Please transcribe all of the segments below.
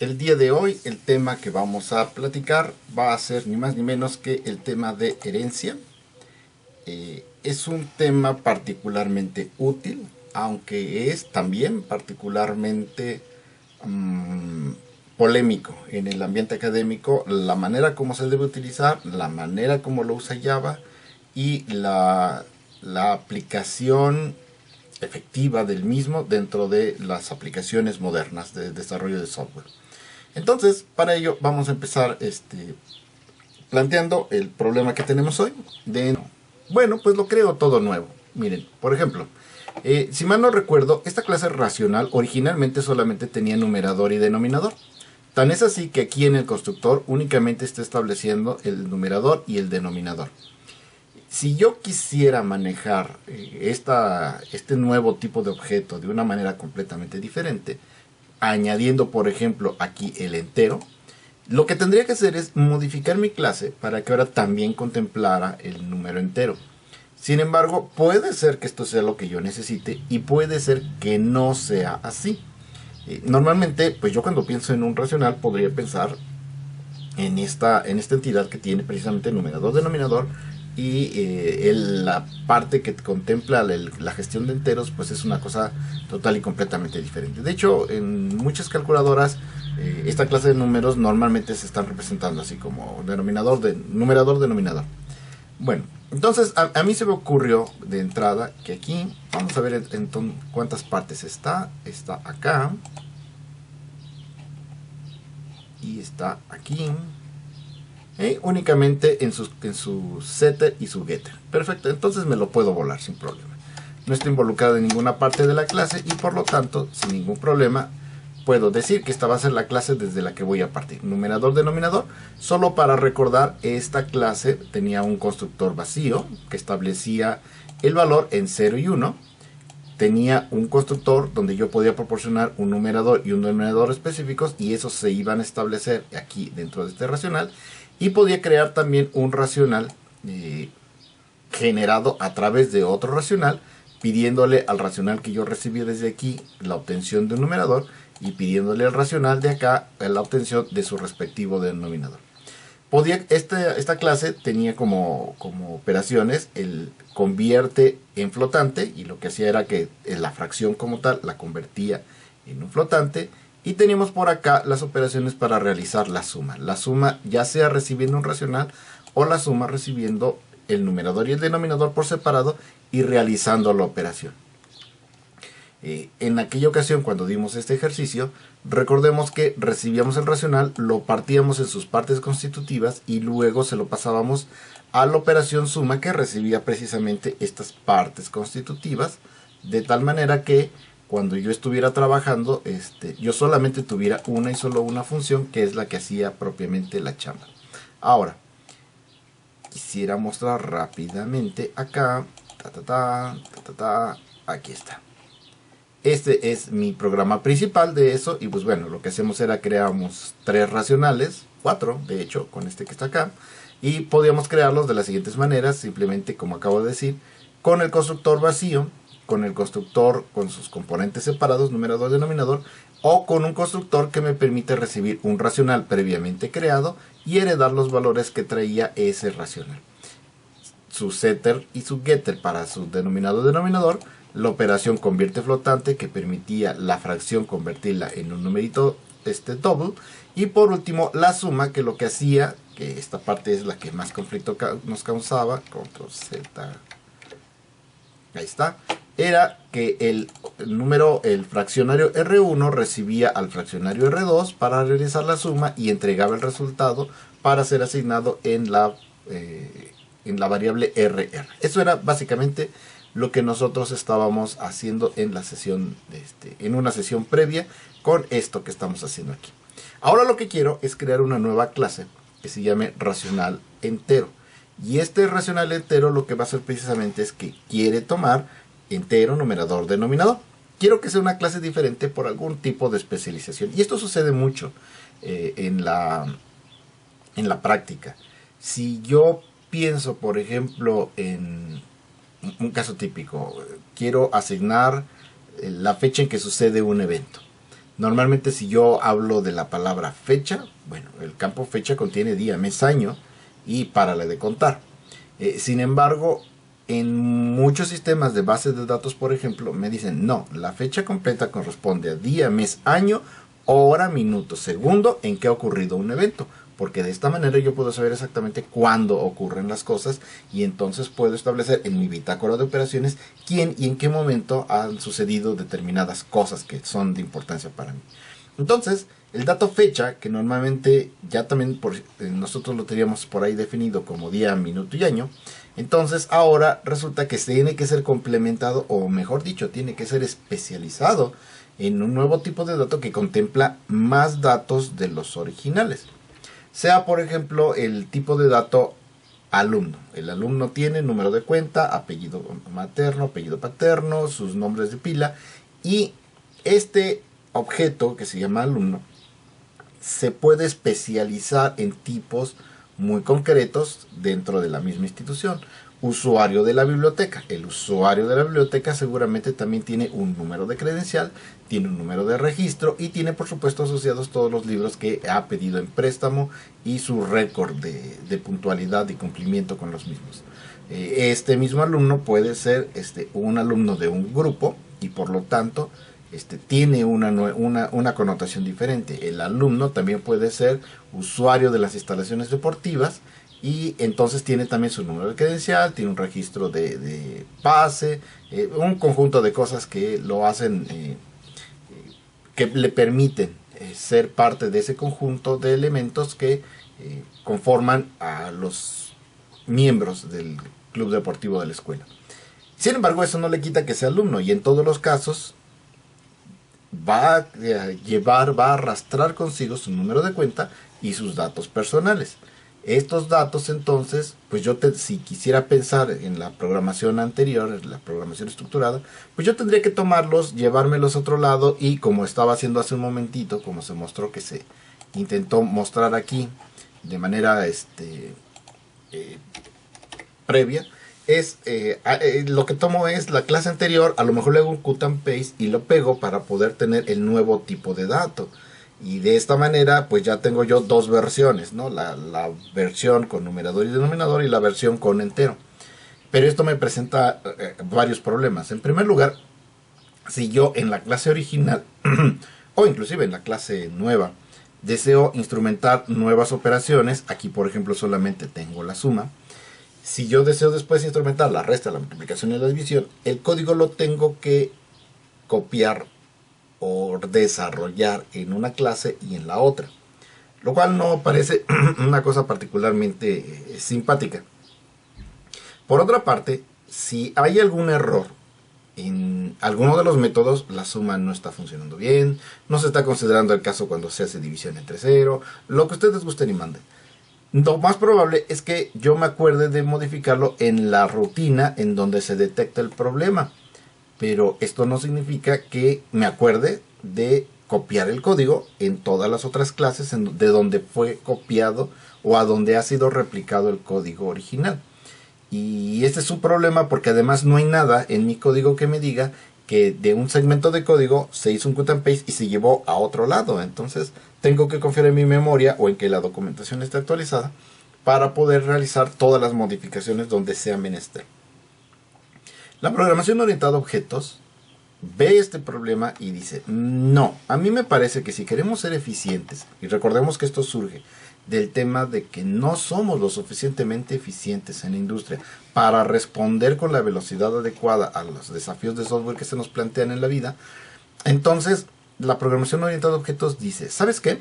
El día de hoy el tema que vamos a platicar va a ser ni más ni menos que el tema de herencia. Es un tema particularmente útil, aunque es también particularmente polémico en el ambiente académico, la manera como se debe utilizar, la manera como lo usa Java y la aplicación efectiva del mismo dentro de las aplicaciones modernas de desarrollo de software. Entonces, para ello vamos a empezar planteando el problema que tenemos hoy. Bueno, pues lo creo todo nuevo. Miren, por ejemplo, si mal no recuerdo, esta clase racional originalmente solamente tenía numerador y denominador. Tan es así que aquí en el constructor únicamente está estableciendo el numerador y el denominador. Si yo quisiera manejar este nuevo tipo de objeto de una manera completamente diferente, añadiendo por ejemplo aquí el entero, lo que tendría que hacer es modificar mi clase para que ahora también contemplara el número entero. Sin embargo, puede ser que esto sea lo que yo necesite y puede ser que no sea así. Normalmente, pues yo cuando pienso en un racional podría pensar en esta entidad que tiene precisamente numerador, denominador y la parte que contempla la gestión de enteros, pues es una cosa total y completamente diferente. De hecho, en muchas calculadoras esta clase de números normalmente se están representando así como numerador, denominador. Bueno, entonces a mí se me ocurrió de entrada que aquí, vamos a ver en cuántas partes está acá y está aquí. Únicamente en su setter y su getter. Perfecto, entonces me lo puedo volar sin problema. No estoy involucrado en ninguna parte de la clase y por lo tanto, sin ningún problema, puedo decir que esta va a ser la clase desde la que voy a partir. Numerador, denominador. Solo para recordar, esta clase tenía un constructor vacío que establecía el valor en 0 y 1. Tenía un constructor donde yo podía proporcionar un numerador y un denominador específicos y esos se iban a establecer aquí dentro de este racional. Y podía crear también un racional generado a través de otro racional, pidiéndole al racional que yo recibí desde aquí la obtención de un numerador y pidiéndole al racional de acá la obtención de su respectivo denominador. Esta clase tenía como operaciones el convierte en flotante, y lo que hacía era que la fracción como tal la convertía en un flotante. Y teníamos por acá las operaciones para realizar la suma. La suma ya sea recibiendo un racional o la suma recibiendo el numerador y el denominador por separado y realizando la operación. En aquella ocasión, cuando dimos este ejercicio, recordemos que recibíamos el racional, lo partíamos en sus partes constitutivas y luego se lo pasábamos a la operación suma, que recibía precisamente estas partes constitutivas, de tal manera que cuando yo estuviera trabajando, yo solamente tuviera una y solo una función, que es la que hacía propiamente la chamba. Ahora, quisiera mostrar rápidamente acá, aquí está. Este es mi programa principal de eso, y pues bueno, lo que hacemos era creamos 3 racionales, 4 de hecho, con este que está acá, y podíamos crearlos de las siguientes maneras, simplemente como acabo de decir, con el constructor vacío, con el constructor con sus componentes separados, numerador, denominador, o con un constructor que me permite recibir un racional previamente creado y heredar los valores que traía ese racional. Su setter y su getter para su denominador, la operación convierte flotante, que permitía la fracción convertirla en un numerito double, y por último la suma, que lo que hacía, que esta parte es la que más conflicto nos causaba, control Z, ahí está, era que el fraccionario R1 recibía al fraccionario R2 para realizar la suma y entregaba el resultado para ser asignado en la variable RR. Eso era básicamente lo que nosotros estábamos haciendo en la sesión en una sesión previa con esto que estamos haciendo aquí. Ahora lo que quiero es crear una nueva clase que se llame racional entero. Y este racional entero lo que va a hacer precisamente es que quiere tomar entero, numerador, denominador. Quiero que sea una clase diferente por algún tipo de especialización. Y esto sucede mucho en la práctica. Si yo pienso, por ejemplo, en un caso típico, quiero asignar la fecha en que sucede un evento. Normalmente si yo hablo de la palabra fecha, bueno, el campo fecha contiene día, mes, año y párale de contar. Sin embargo, en muchos sistemas de bases de datos, por ejemplo, me dicen, no, la fecha completa corresponde a día, mes, año, hora, minuto, segundo en que ha ocurrido un evento. Porque de esta manera yo puedo saber exactamente cuándo ocurren las cosas y entonces puedo establecer en mi bitácora de operaciones quién y en qué momento han sucedido determinadas cosas que son de importancia para mí. Entonces, el dato fecha, que normalmente ya también nosotros lo teníamos por ahí definido como día, minuto y año, entonces ahora resulta que tiene que ser complementado, o mejor dicho, tiene que ser especializado en un nuevo tipo de dato que contempla más datos de los originales. Sea, por ejemplo, el tipo de dato alumno. El alumno tiene número de cuenta, apellido materno, apellido paterno, sus nombres de pila. Y este objeto que se llama alumno se puede especializar en tipos muy concretos dentro de la misma institución. Usuario de la biblioteca. El usuario de la biblioteca seguramente también tiene un número de credencial, tiene un número de registro y tiene por supuesto asociados todos los libros que ha pedido en préstamo y su récord de puntualidad y cumplimiento con los mismos. Este mismo alumno puede ser un alumno de un grupo y por lo tanto tiene una connotación diferente. El alumno también puede ser usuario de las instalaciones deportivas y entonces tiene también su número de credencial, tiene un registro de pase, un conjunto de cosas que lo hacen, que le permiten ser parte de ese conjunto de elementos que conforman a los miembros del club deportivo de la escuela. Sin embargo, eso no le quita que sea alumno y en todos los casos va a arrastrar consigo su número de cuenta y sus datos personales. Estos datos entonces, pues si quisiera pensar en la programación anterior, en la programación estructurada, pues yo tendría que tomarlos, llevármelos a otro lado y como estaba haciendo hace un momentito, como se mostró que se intentó mostrar aquí de manera previa, lo que tomo es la clase anterior, a lo mejor le hago un cut and paste y lo pego para poder tener el nuevo tipo de dato. Y de esta manera pues ya tengo yo dos versiones, ¿no? La versión con numerador y denominador y la versión con entero. Pero esto me presenta varios problemas. En primer lugar, si yo en la clase original o inclusive en la clase nueva deseo instrumentar nuevas operaciones, aquí por ejemplo solamente tengo la suma. Si yo deseo después instrumentar la resta, la multiplicación y la división, el código lo tengo que copiar o desarrollar en una clase y en la otra, lo cual no parece una cosa particularmente simpática. Por otra parte, si hay algún error en alguno de los métodos, la suma no está funcionando bien, no se está considerando el caso cuando se hace división entre cero, lo que ustedes gusten y manden. Lo más probable es que yo me acuerde de modificarlo en la rutina en donde se detecta el problema. Pero esto no significa que me acuerde de copiar el código en todas las otras clases de donde fue copiado o a donde ha sido replicado el código original. Y este es un problema porque además no hay nada en mi código que me diga que de un segmento de código se hizo un cut and paste y se llevó a otro lado. Entonces tengo que confiar en mi memoria o en que la documentación esté actualizada para poder realizar todas las modificaciones donde sea menester. La programación orientada a objetos ve este problema y dice, no, a mí me parece que si queremos ser eficientes, y recordemos que esto surge del tema de que no somos lo suficientemente eficientes en la industria para responder con la velocidad adecuada a los desafíos de software que se nos plantean en la vida, entonces la programación orientada a objetos dice, ¿sabes qué?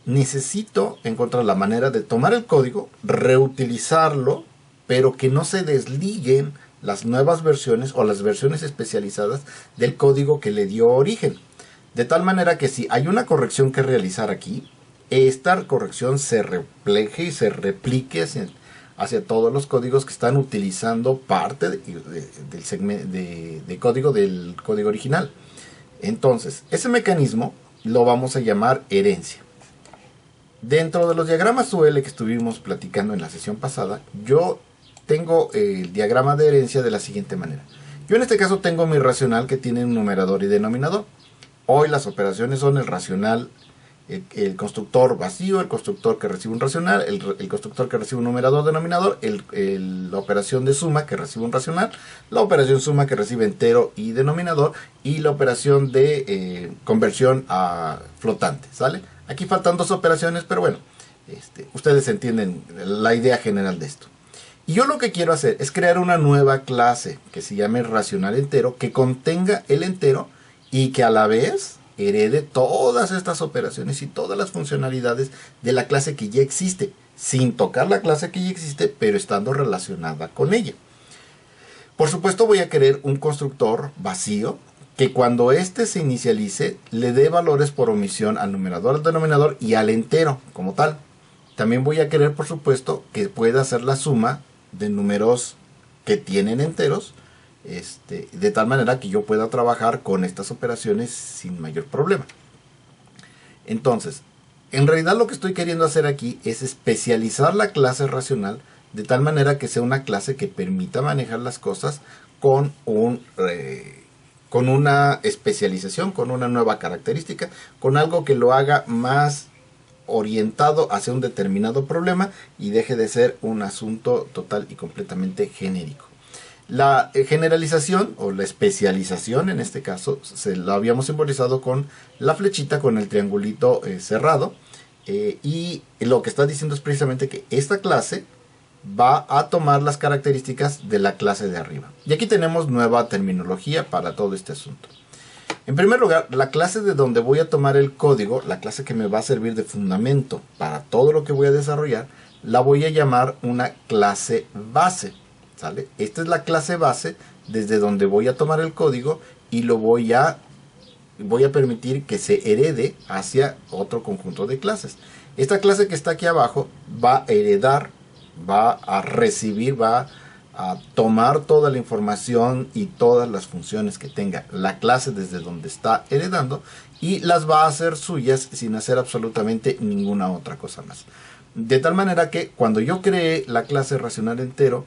Necesito encontrar la manera de tomar el código, reutilizarlo, pero que no se desliguen las nuevas versiones o las versiones especializadas del código que le dio origen. De tal manera que si hay una corrección que realizar aquí, esta corrección se refleje y se replique hacia todos los códigos que están utilizando parte del segmento de código del código original. Entonces, ese mecanismo lo vamos a llamar herencia. Dentro de los diagramas UL que estuvimos platicando en la sesión pasada, yo tengo el diagrama de herencia de la siguiente manera. Yo en este caso tengo mi racional que tiene un numerador y denominador. Hoy las operaciones son el racional, el constructor vacío, el constructor que recibe un racional, el constructor que recibe un numerador denominador, la operación de suma que recibe un racional, la operación suma que recibe entero y denominador, y la operación de conversión a flotante, ¿sale? Aquí faltan dos operaciones, pero bueno, ustedes entienden la idea general de esto. Y yo lo que quiero hacer es crear una nueva clase que se llame racional entero, que contenga el entero y que a la vez herede todas estas operaciones y todas las funcionalidades de la clase que ya existe, sin tocar la clase que ya existe, pero estando relacionada con ella. Por supuesto voy a querer un constructor vacío que cuando éste se inicialice le dé valores por omisión al numerador, al denominador y al entero como tal. También voy a querer, por supuesto, que pueda hacer la suma de números que tienen enteros, de tal manera que yo pueda trabajar con estas operaciones sin mayor problema. Entonces, en realidad lo que estoy queriendo hacer aquí es especializar la clase racional de tal manera que sea una clase que permita manejar las cosas con una especialización, con una nueva característica, con algo que lo haga más orientado hacia un determinado problema y deje de ser un asunto total y completamente genérico. La generalización o la especialización en este caso se lo habíamos simbolizado con la flechita con el triangulito cerrado, y lo que está diciendo es precisamente que esta clase va a tomar las características de la clase de arriba. Y aquí tenemos nueva terminología para todo este asunto. En primer lugar, la clase de donde voy a tomar el código, la clase que me va a servir de fundamento para todo lo que voy a desarrollar, la voy a llamar una clase base. ¿Sale? Esta es la clase base desde donde voy a tomar el código y lo voy a permitir que se herede hacia otro conjunto de clases. Esta clase que está aquí abajo va a heredar, va a recibir, va a tomar toda la información y todas las funciones que tenga la clase desde donde está heredando y las va a hacer suyas sin hacer absolutamente ninguna otra cosa más. De tal manera que cuando yo cree la clase racional entero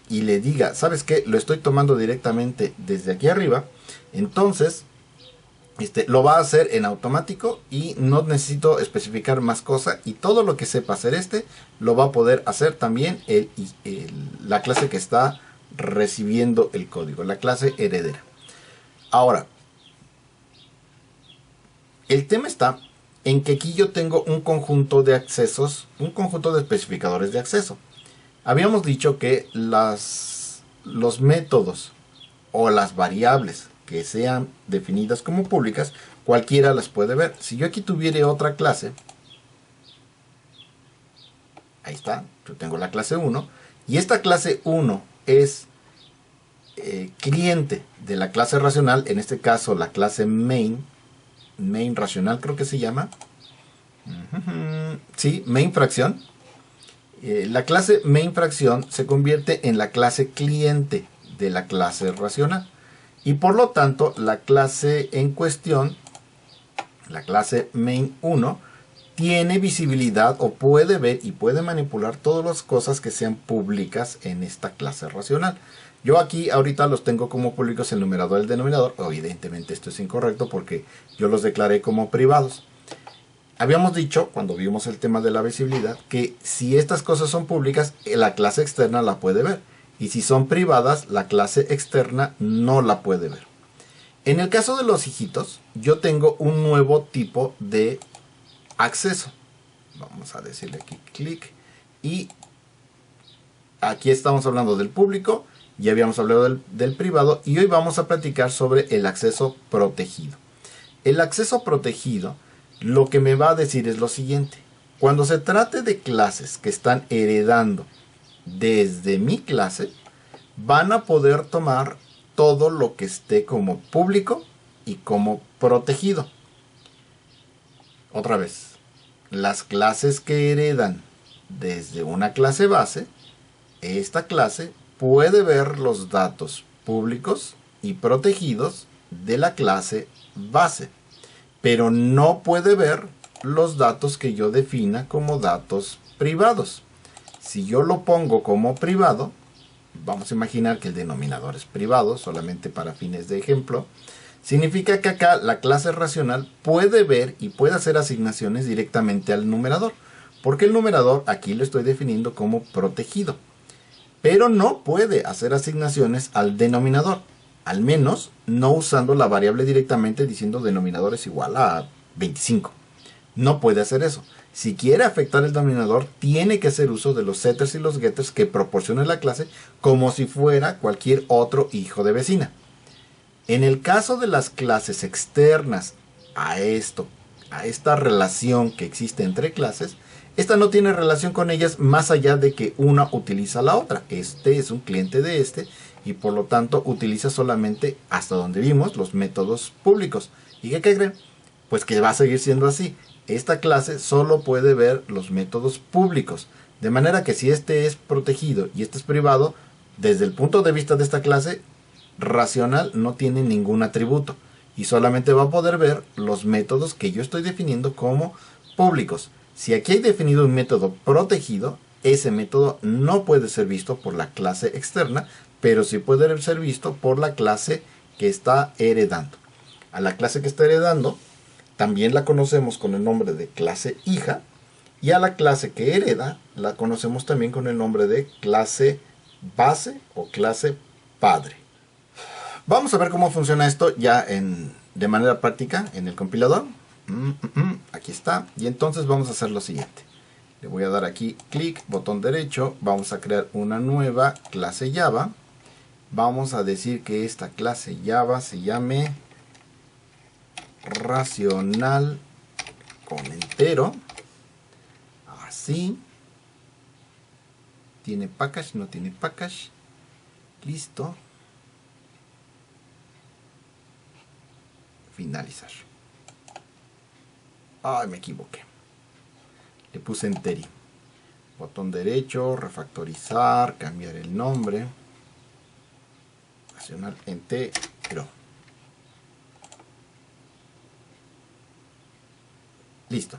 y le diga, ¿sabes qué? Lo estoy tomando directamente desde aquí arriba, entonces lo va a hacer en automático y no necesito especificar más cosas, y todo lo que sepa hacer lo va a poder hacer también la clase que está recibiendo el código, la clase heredera. Ahora, el tema está en que aquí yo tengo un conjunto de accesos, un conjunto de especificadores de acceso. Habíamos dicho que los métodos o las variables que sean definidas como públicas, cualquiera las puede ver. Si yo aquí tuviera otra clase, ahí está, yo tengo la clase 1, y esta clase 1 es cliente de la clase racional, en este caso la clase main racional creo que se llama, sí, main fracción. La clase main fracción se convierte en la clase cliente de la clase racional y por lo tanto la clase en cuestión, la clase main 1, tiene visibilidad o puede ver y puede manipular todas las cosas que sean públicas en esta clase racional. Yo aquí ahorita los tengo como públicos el numerador y el denominador. Evidentemente esto es incorrecto porque yo los declaré como privados. Habíamos dicho, cuando vimos el tema de la visibilidad, que si estas cosas son públicas, la clase externa la puede ver. Y si son privadas, la clase externa no la puede ver. En el caso de los hijitos, yo tengo un nuevo tipo de acceso. Vamos a decirle aquí clic. Y aquí estamos hablando del público. Ya habíamos hablado del privado. Y hoy vamos a platicar sobre el acceso protegido. El acceso protegido lo que me va a decir es lo siguiente. Cuando se trate de clases que están heredando desde mi clase, van a poder tomar todo lo que esté como público y como protegido. Otra vez, las clases que heredan desde una clase base, esta clase puede ver los datos públicos y protegidos de la clase base, pero no puede ver los datos que yo defina como datos privados. Si yo lo pongo como privado, vamos a imaginar que el denominador es privado, solamente para fines de ejemplo. Significa que acá la clase racional puede ver y puede hacer asignaciones directamente al numerador, porque el numerador aquí lo estoy definiendo como protegido, pero no puede hacer asignaciones al denominador, al menos no usando la variable directamente diciendo denominador es igual a 25. No puede hacer eso. Si quiere afectar el denominador, tiene que hacer uso de los setters y los getters que proporciona la clase como si fuera cualquier otro hijo de vecina. En el caso de las clases externas a esta relación que existe entre clases, esta no tiene relación con ellas más allá de que una utiliza a la otra. Este es un cliente de este y por lo tanto utiliza solamente, hasta donde vimos, los métodos públicos. ¿Y qué creen? Pues que va a seguir siendo así. Esta clase solo puede ver los métodos públicos. De manera que si este es protegido y este es privado, desde el punto de vista de esta clase, racional no tiene ningún atributo. Y solamente va a poder ver los métodos que yo estoy definiendo como públicos. Si aquí hay definido un método protegido, ese método no puede ser visto por la clase externa, pero sí puede ser visto por la clase que está heredando. A la clase que está heredando también la conocemos con el nombre de clase hija, y a la clase que hereda la conocemos también con el nombre de clase base o clase padre. Vamos a ver cómo funciona esto ya de manera práctica en el compilador. Aquí está. Y entonces vamos a hacer lo siguiente. Le voy a dar aquí clic, botón derecho. Vamos a crear una nueva clase Java. Vamos a decir que esta clase Java se llame racional con entero. Así. ¿Tiene package? No tiene package. Listo. Finalizar. Ay, me equivoqué. Le puse enteri. Botón derecho, refactorizar, cambiar el nombre. Racional entero. Listo.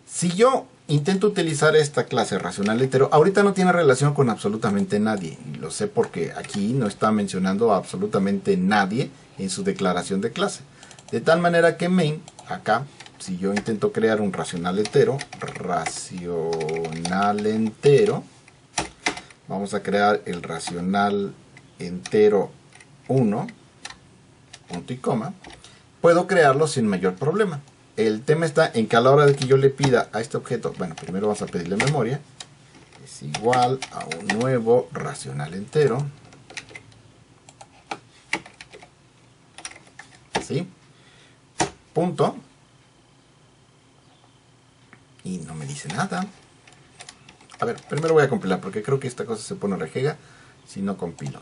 Si yo intento utilizar esta clase racional entero, ahorita no tiene relación con absolutamente nadie. Y lo sé porque aquí no está mencionando a absolutamente nadie en su declaración de clase. De tal manera que main, acá, si yo intento crear un racional entero, vamos a crear el racional entero 1, punto y coma, puedo crearlo sin mayor problema. El tema está en que a la hora de que yo le pida a este objeto, bueno, primero vamos a pedirle memoria, es igual a un nuevo racional entero, ¿sí? Punto, y no me dice nada. A ver, primero voy a compilar porque creo que esta cosa se pone rejega si no compilo.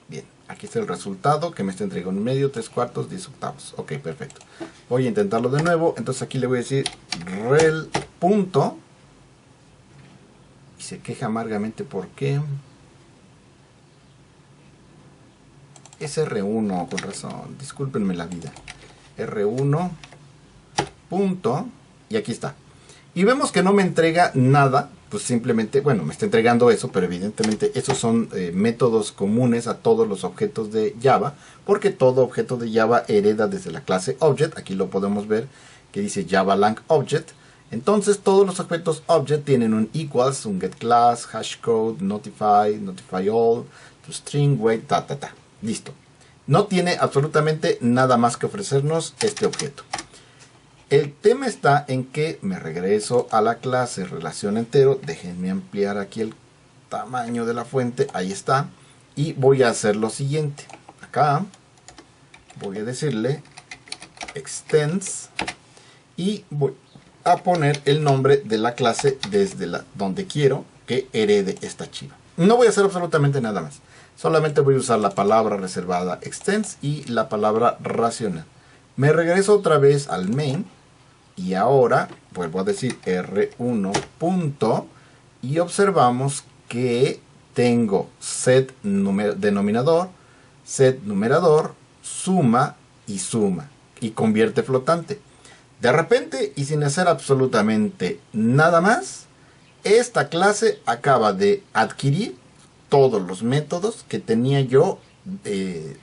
Bien, aquí está el resultado que me está entregando 1/2, 3/4, 10/8. Ok, perfecto. Voy a intentarlo de nuevo. Entonces aquí le voy a decir rel punto. Y se queja amargamente porque es R1, con razón. Discúlpenme la vida. R1 punto. Y aquí está. Y vemos que no me entrega nada. Pues simplemente, bueno, me está entregando eso, pero evidentemente esos son métodos comunes a todos los objetos de Java, porque todo objeto de Java hereda desde la clase Object. Aquí lo podemos ver que dice Java Lang Object. Entonces todos los objetos Object tienen un equals, un getClass, hashcode, notify, notify all, toString, wait, Listo. No tiene absolutamente nada más que ofrecernos este objeto. El tema está en que me regreso a la clase relación entero. Déjenme ampliar aquí el tamaño de la fuente. Ahí está. Y voy a hacer lo siguiente. Acá voy a decirle extends. Y voy a poner el nombre de la clase desde donde quiero que herede esta chiva. No voy a hacer absolutamente nada más. Solamente voy a usar la palabra reservada extends y la palabra racional. Me regreso otra vez al main. Y ahora vuelvo a decir R1 punto y observamos que tengo set denominador, set numerador, suma y suma. y convierte flotante. De repente y sin hacer absolutamente nada más, esta clase acaba de adquirir todos los métodos que tenía yo de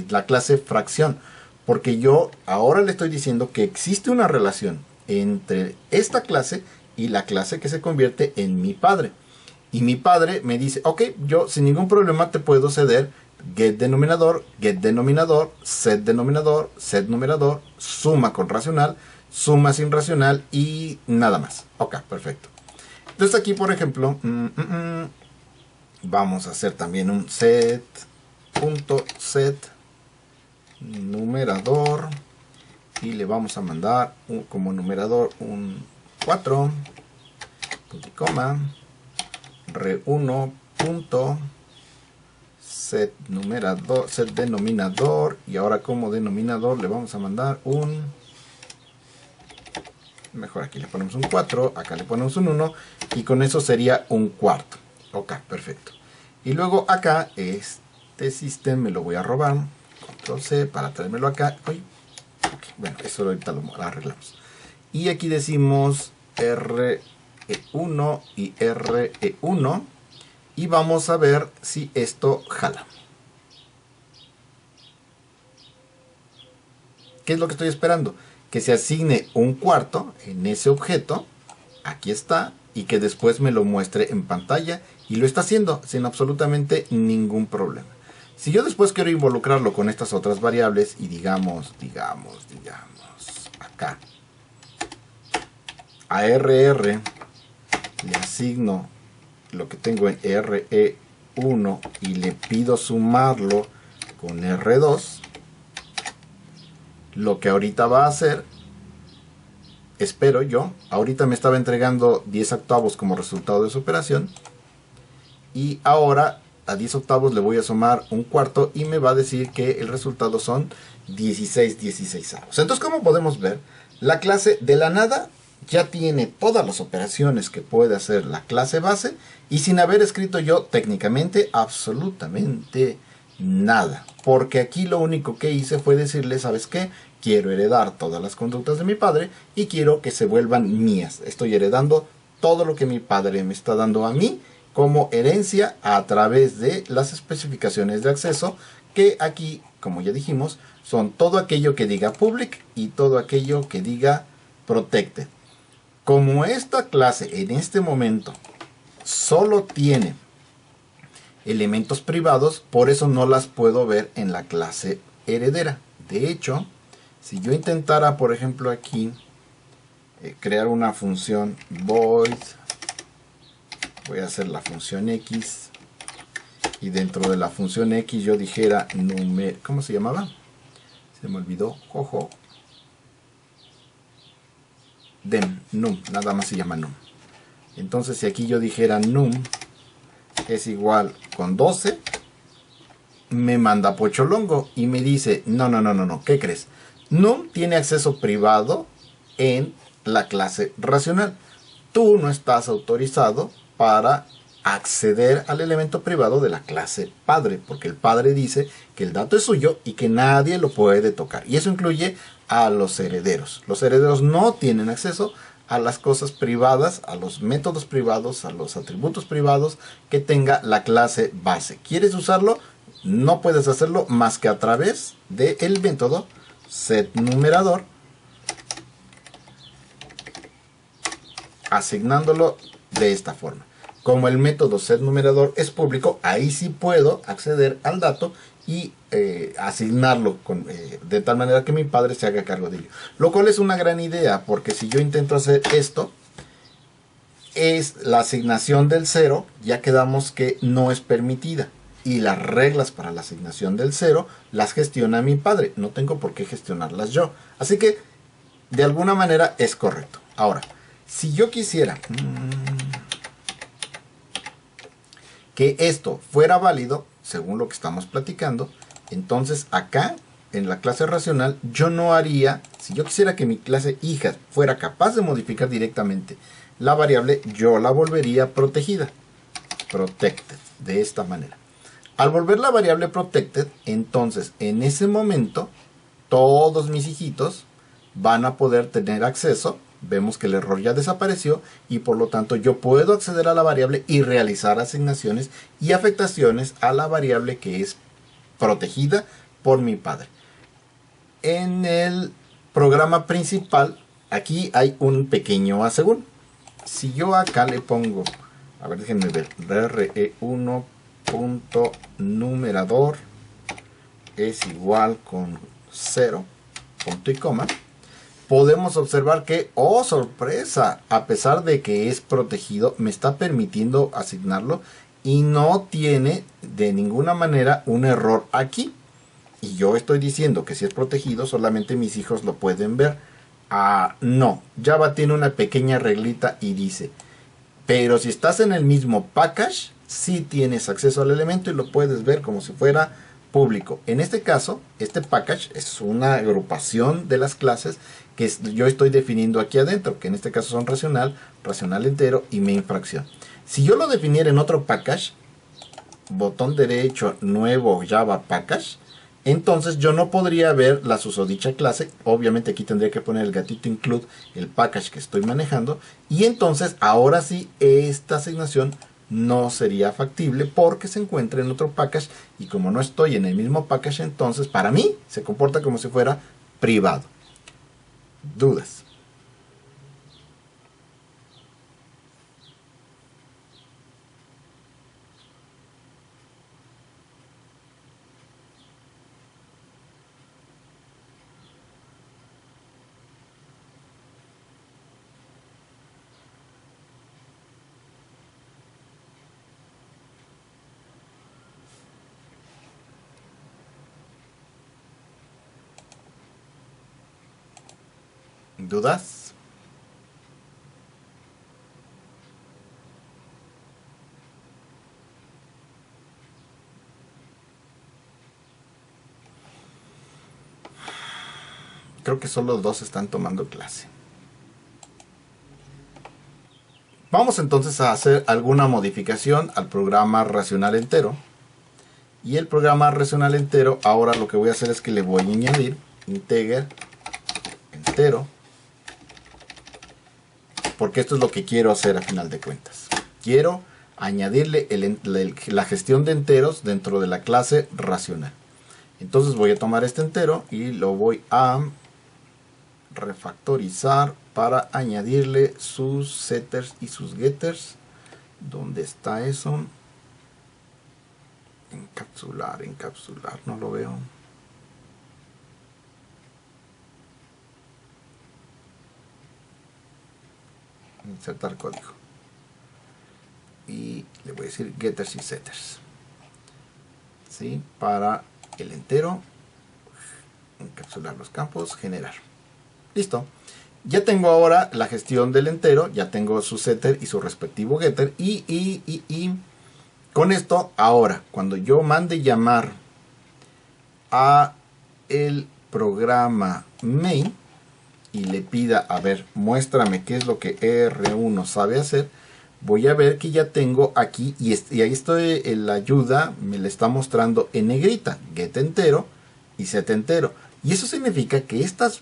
la clase fracción. Porque yo ahora le estoy diciendo que existe una relación entre esta clase y la clase que se convierte en mi padre. Y mi padre me dice, ok, yo sin ningún problema te puedo ceder get denominador, set numerador, suma con racional, suma sin racional y nada más. Ok, perfecto. Entonces aquí, por ejemplo, vamos a hacer también un set numerador y le vamos a mandar como numerador un 4, punto y coma, re1 punto set numerador, set denominador, y ahora como denominador le vamos a mandar un, mejor aquí le ponemos un 4, acá le ponemos un 1 y con eso sería un cuarto. Ok, perfecto. Y luego acá este sistema me lo voy a robar, control C para traérmelo acá. Uy, okay, bueno, eso ahorita lo arreglamos. Y aquí decimos RE1 y RE1 y vamos a ver si esto jala. ¿Qué es lo que estoy esperando? Que se asigne un cuarto en ese objeto, aquí está, y que después me lo muestre en pantalla, y lo está haciendo sin absolutamente ningún problema. Si yo después quiero involucrarlo con estas otras variables y digamos acá a RR le asigno lo que tengo en RE1 y le pido sumarlo con R2, lo que ahorita va a hacer, espero yo, ahorita me estaba entregando 10 octavos como resultado de su operación, y ahora a 10 octavos le voy a sumar un cuarto y me va a decir que el resultado son 16 16avos. Entonces, como podemos ver, la clase de la nada ya tiene todas las operaciones que puede hacer la clase base y sin haber escrito yo técnicamente absolutamente nada. Porque aquí lo único que hice fue decirle, ¿sabes qué? Quiero heredar todas las conductas de mi padre y quiero que se vuelvan mías. Estoy heredando todo lo que mi padre me está dando a mí como herencia a través de las especificaciones de acceso, que aquí, como ya dijimos, son todo aquello que diga public y todo aquello que diga protected. Como esta clase en este momento solo tiene elementos privados, por eso no las puedo ver en la clase heredera. De hecho, si yo intentara, por ejemplo, aquí crear una función void, voy a hacer la función x, y dentro de la función x yo dijera ¿cómo se llamaba? Se me olvidó, jojo. Num, nada más se llama num. Entonces si aquí yo dijera num es igual con 12, me manda pocholongo y me dice, no, ¿qué crees? Num tiene acceso privado en la clase racional. Tú no estás autorizado para acceder al elemento privado de la clase padre, porque el padre dice que el dato es suyo y que nadie lo puede tocar. Y eso incluye a los herederos. Los herederos no tienen acceso a las cosas privadas, a los métodos privados, a los atributos privados que tenga la clase base. ¿Quieres usarlo? No puedes hacerlo más que a través del método setNumerador, asignándolo de esta forma. Como el método setNumerador es público, ahí sí puedo acceder al dato y asignarlo de tal manera que mi padre se haga cargo de ello. Lo cual es una gran idea, porque si yo intento hacer esto, es la asignación del 0, ya quedamos que no es permitida. Y las reglas para la asignación del 0 las gestiona mi padre. No tengo por qué gestionarlas yo. Así que, de alguna manera, es correcto. Ahora, si yo quisiera que esto fuera válido, según lo que estamos platicando, entonces acá, en la clase racional, yo no haría, si yo quisiera que mi clase hija fuera capaz de modificar directamente la variable, yo la volvería protegida, protected, de esta manera. Al volver la variable protected, entonces en ese momento todos mis hijitos van a poder tener acceso. Vemos que el error ya desapareció y por lo tanto yo puedo acceder a la variable y realizar asignaciones y afectaciones a la variable que es protegida por mi padre. En el programa principal, aquí hay un pequeño asegún. Si yo acá le pongo, a ver, déjenme ver, re1 punto numerador es igual con 0, punto y coma, podemos observar que, oh sorpresa, a pesar de que es protegido, me está permitiendo asignarlo y no tiene de ninguna manera un error aquí. Y yo estoy diciendo que si es protegido, solamente mis hijos lo pueden ver. No, Java tiene una pequeña reglita y dice, pero si estás en el mismo package, sí tienes acceso al elemento y lo puedes ver como si fuera público. En este caso, este package es una agrupación de las clases que yo estoy definiendo aquí adentro, que en este caso son racional, racional entero y main fracción. Si yo lo definiera en otro package, botón derecho, nuevo Java package, entonces yo no podría ver la susodicha clase. Obviamente aquí tendría que poner el gatito include el package que estoy manejando, y entonces ahora sí esta asignación no sería factible porque se encuentra en otro package, y como no estoy en el mismo package, entonces para mí se comporta como si fuera privado. ¿Dudas? ¿Dudas? Creo que solo dos están tomando clase. Vamos entonces a hacer alguna modificación al programa racional entero. Y el programa racional entero, ahora lo que voy a hacer es que le voy a añadir integer entero, porque esto es lo que quiero hacer a final de cuentas. Quiero añadirle la gestión de enteros dentro de la clase racional. Entonces voy a tomar este entero y lo voy a refactorizar para añadirle sus setters y sus getters. ¿Dónde está eso? Encapsular, no lo veo. Insertar código. Y le voy a decir getters y setters. ¿Sí? Para el entero, encapsular los campos, generar. Listo. Ya tengo ahora la gestión del entero, ya tengo su setter y su respectivo getter. Y con esto, ahora, cuando yo mande llamar a el programa main y le pida, a ver, muéstrame qué es lo que R1 sabe hacer, voy a ver que ya tengo aquí, y ahí estoy en la ayuda, me le está mostrando en negrita, get entero y set entero. Y eso significa que estos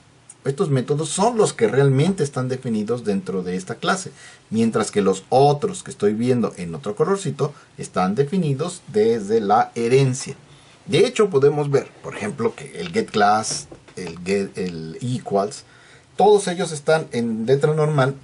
métodos son los que realmente están definidos dentro de esta clase, mientras que los otros que estoy viendo en otro colorcito están definidos desde la herencia. De hecho, podemos ver, por ejemplo, que el getClass, el equals, todos ellos están en letra normal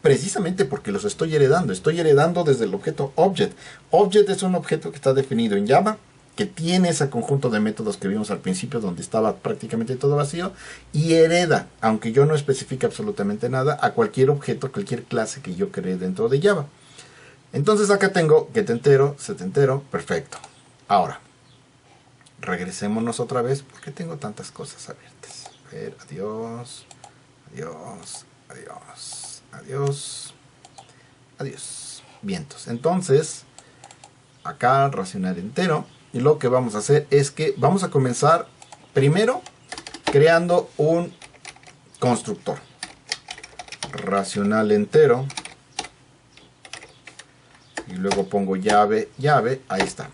precisamente porque los estoy heredando. Estoy heredando desde el objeto object. Object es un objeto que está definido en Java, que tiene ese conjunto de métodos que vimos al principio donde estaba prácticamente todo vacío, y hereda, aunque yo no especifique absolutamente nada, a cualquier objeto, cualquier clase que yo cree dentro de Java. Entonces acá tengo get entero, set entero, perfecto. Ahora, regresémonos otra vez porque tengo tantas cosas abiertas. A ver, adiós, adiós, adiós, adiós, adiós. Vientos. Entonces, acá racional entero. Y lo que vamos a hacer es que vamos a comenzar primero creando un constructor. Racional entero. Y luego pongo llave, llave. Ahí está.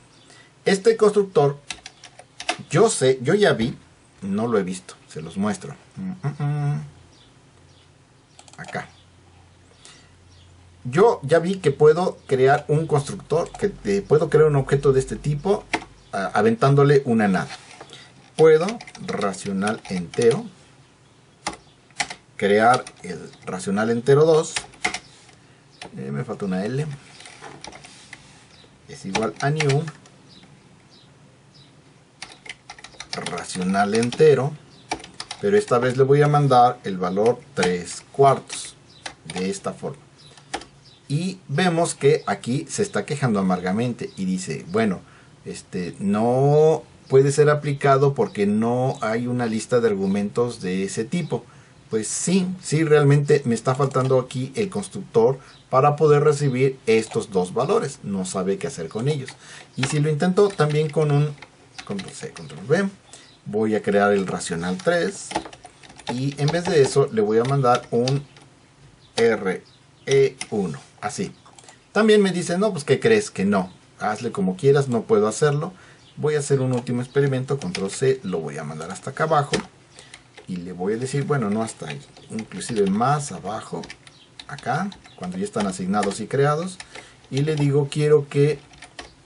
Este constructor, yo ya vi no lo he visto, se los muestro. Acá. Yo ya vi que puedo crear un constructor, que puedo crear un objeto de este tipo aventándole una nada. Puedo racional entero, crear el racional entero 2, me falta una L, es igual a new racional entero, pero esta vez le voy a mandar el valor 3/4 de esta forma. Y vemos que aquí se está quejando amargamente y dice, bueno, no puede ser aplicado porque no hay una lista de argumentos de ese tipo. Pues sí, realmente me está faltando aquí el constructor para poder recibir estos dos valores. No sabe qué hacer con ellos. Y si lo intento también con un control C, control V, voy a crear el racional 3 y en vez de eso le voy a mandar un RE1, así. También me dice, no, pues ¿qué crees? Que no, hazle como quieras, no puedo hacerlo. Voy a hacer un último experimento, control C, lo voy a mandar hasta acá abajo y le voy a decir, bueno, no hasta ahí, inclusive más abajo, acá, cuando ya están asignados y creados, y le digo, quiero que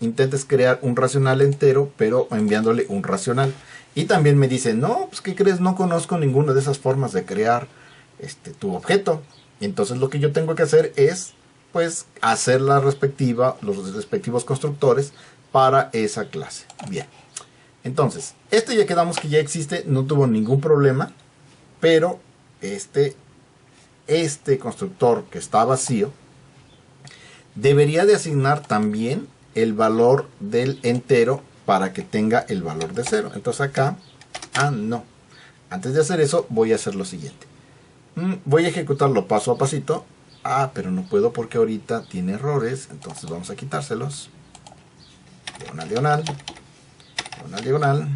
intentes crear un racional entero, pero enviándole un racional. Y también me dice, no, pues ¿qué crees? No conozco ninguna de esas formas de crear tu objeto. Entonces lo que yo tengo que hacer es, pues, hacer los respectivos constructores para esa clase. Bien. Entonces, ya quedamos que ya existe, no tuvo ningún problema, pero este constructor que está vacío debería de asignar también el valor del entero para que tenga el valor de 0. Entonces acá, no. Antes de hacer eso, voy a hacer lo siguiente. Voy a ejecutarlo paso a pasito. Pero no puedo porque ahorita tiene errores. Entonces vamos a quitárselos. Diagonal, diagonal. Diagonal, diagonal.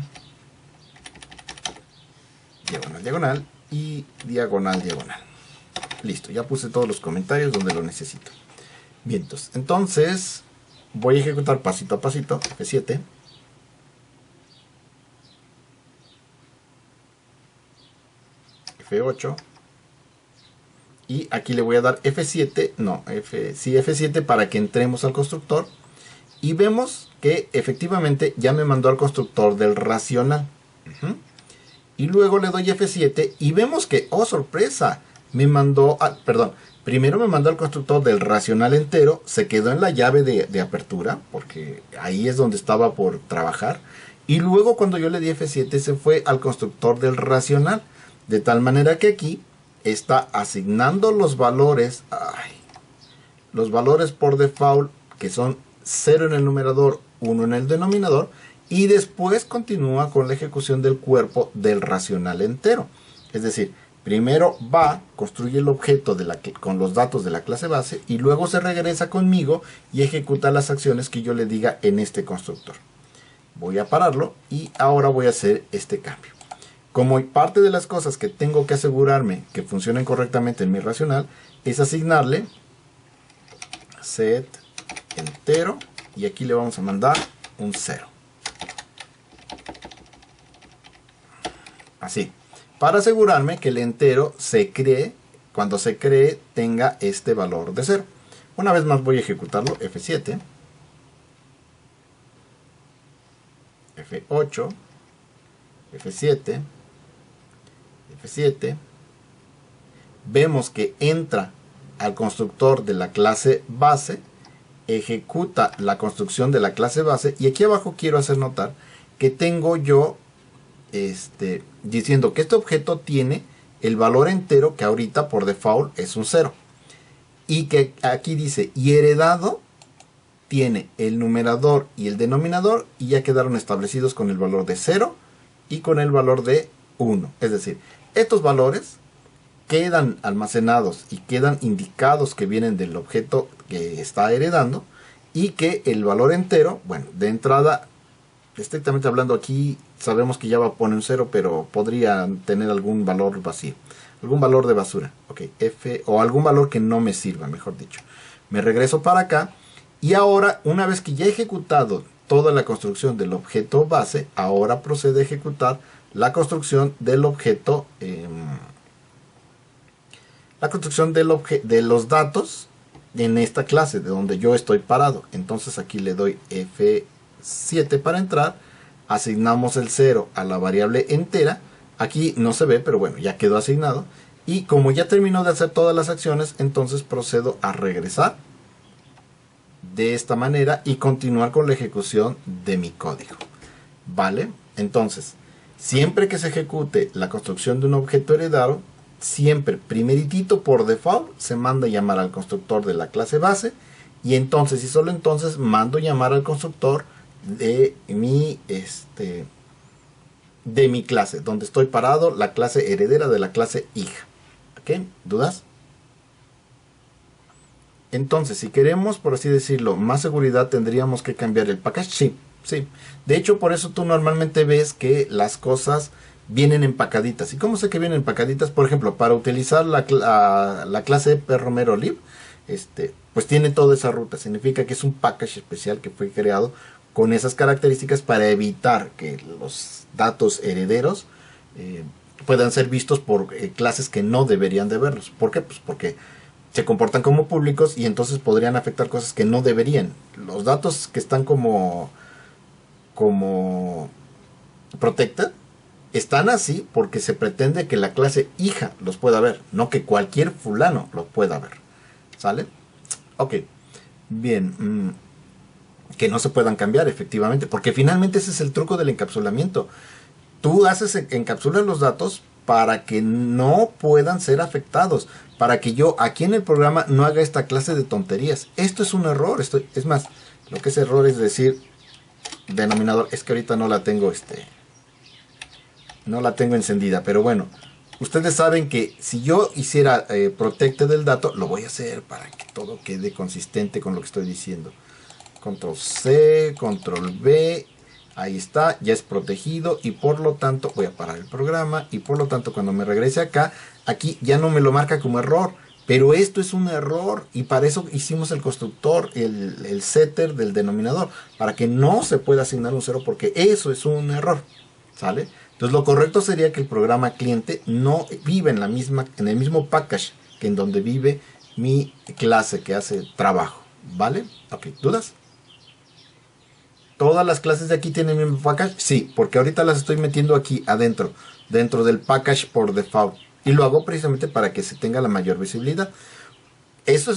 Diagonal, diagonal. Y diagonal, diagonal. Listo, ya puse todos los comentarios donde lo necesito. Bien, entonces voy a ejecutar pasito a pasito. F7. F8. Y aquí le voy a dar F7. No, F7 para que entremos al constructor. Y vemos que efectivamente ya me mandó al constructor del racional. Y luego le doy F7 y vemos que, oh sorpresa, me mandó, primero me mandó al constructor del racional entero, se quedó en la llave de apertura, porque ahí es donde estaba por trabajar. Y luego cuando yo le di F7 se fue al constructor del racional, de tal manera que aquí está asignando los valores, los valores por default, que son 0 en el numerador, 1 en el denominador, y después continúa con la ejecución del cuerpo del racional entero. Es decir, primero construye el objeto con los datos de la clase base y luego se regresa conmigo y ejecuta las acciones que yo le diga en este constructor. Voy a pararlo y ahora voy a hacer este cambio. Como parte de las cosas que tengo que asegurarme que funcionen correctamente en mi racional es asignarle set entero y aquí le vamos a mandar un 0. Así, para asegurarme que el entero se cree, cuando se cree tenga este valor de 0. Una vez más voy a ejecutarlo, F7, F8, F7, F7. Vemos que entra al constructor de la clase base, ejecuta la construcción de la clase base y aquí abajo quiero hacer notar que tengo yo diciendo que este objeto tiene el valor entero que ahorita por default es un 0 y que aquí dice y heredado tiene el numerador y el denominador y ya quedaron establecidos con el valor de 0 y con el valor de 1. Es decir, estos valores quedan almacenados y quedan indicados que vienen del objeto que está heredando y que el valor entero, bueno, de entrada, estrictamente hablando aquí, sabemos que ya va a poner un 0, pero podría tener algún valor vacío, algún valor de basura, ok, F, o algún valor que no me sirva, mejor dicho. Me regreso para acá y ahora, una vez que ya he ejecutado toda la construcción del objeto base, ahora procede a ejecutar la construcción del objeto, de los datos en esta clase de donde yo estoy parado. Entonces aquí le doy F7 para entrar, asignamos el 0 a la variable entera. Aquí no se ve, pero bueno, ya quedó asignado. Y como ya terminó de hacer todas las acciones, entonces procedo a regresar de esta manera y continuar con la ejecución de mi código. ¿Vale? Entonces, siempre que se ejecute la construcción de un objeto heredado, siempre primeritito por default se manda a llamar al constructor de la clase base, y entonces y solo entonces mando llamar al constructor de mi clase, donde estoy parado, la clase heredera de la clase hija. ¿Ok? ¿Dudas? Entonces, si queremos, por así decirlo, más seguridad, tendríamos que cambiar el package. Sí, sí. De hecho, por eso tú normalmente ves que las cosas vienen empacaditas. ¿Y cómo sé que vienen empacaditas? Por ejemplo, para utilizar la clase promero_lib, pues tiene toda esa ruta. Significa que es un package especial que fue creado con esas características para evitar que los datos herederos puedan ser vistos por clases que no deberían de verlos. ¿Por qué? Pues porque se comportan como públicos y entonces podrían afectar cosas que no deberían. Los datos que están como protected están así porque se pretende que la clase hija los pueda ver, no que cualquier fulano los pueda ver. ¿Sale? Ok. Bien. Que no se puedan cambiar, efectivamente, porque finalmente ese es el truco del encapsulamiento. Tú encapsulas los datos para que no puedan ser afectados, para que yo aquí en el programa no haga esta clase de tonterías. Esto es un error. Es más, lo que es error es decir denominador. Es que ahorita no la tengo encendida, pero bueno, ustedes saben que si yo hiciera protected del dato, lo voy a hacer para que todo quede consistente con lo que estoy diciendo. Control C, Control V, ahí está, ya es protegido y por lo tanto voy a parar el programa y por lo tanto cuando me regrese acá, aquí ya no me lo marca como error, pero esto es un error y para eso hicimos el constructor, el setter del denominador, para que no se pueda asignar un 0 porque eso es un error, ¿sale? Entonces lo correcto sería que el programa cliente no vive en el mismo package que en donde vive mi clase que hace trabajo, ¿vale? Ok, ¿dudas? ¿Todas las clases de aquí tienen el mismo package? Sí, porque ahorita las estoy metiendo aquí adentro, dentro del package por default. Y lo hago precisamente para que se tenga la mayor visibilidad.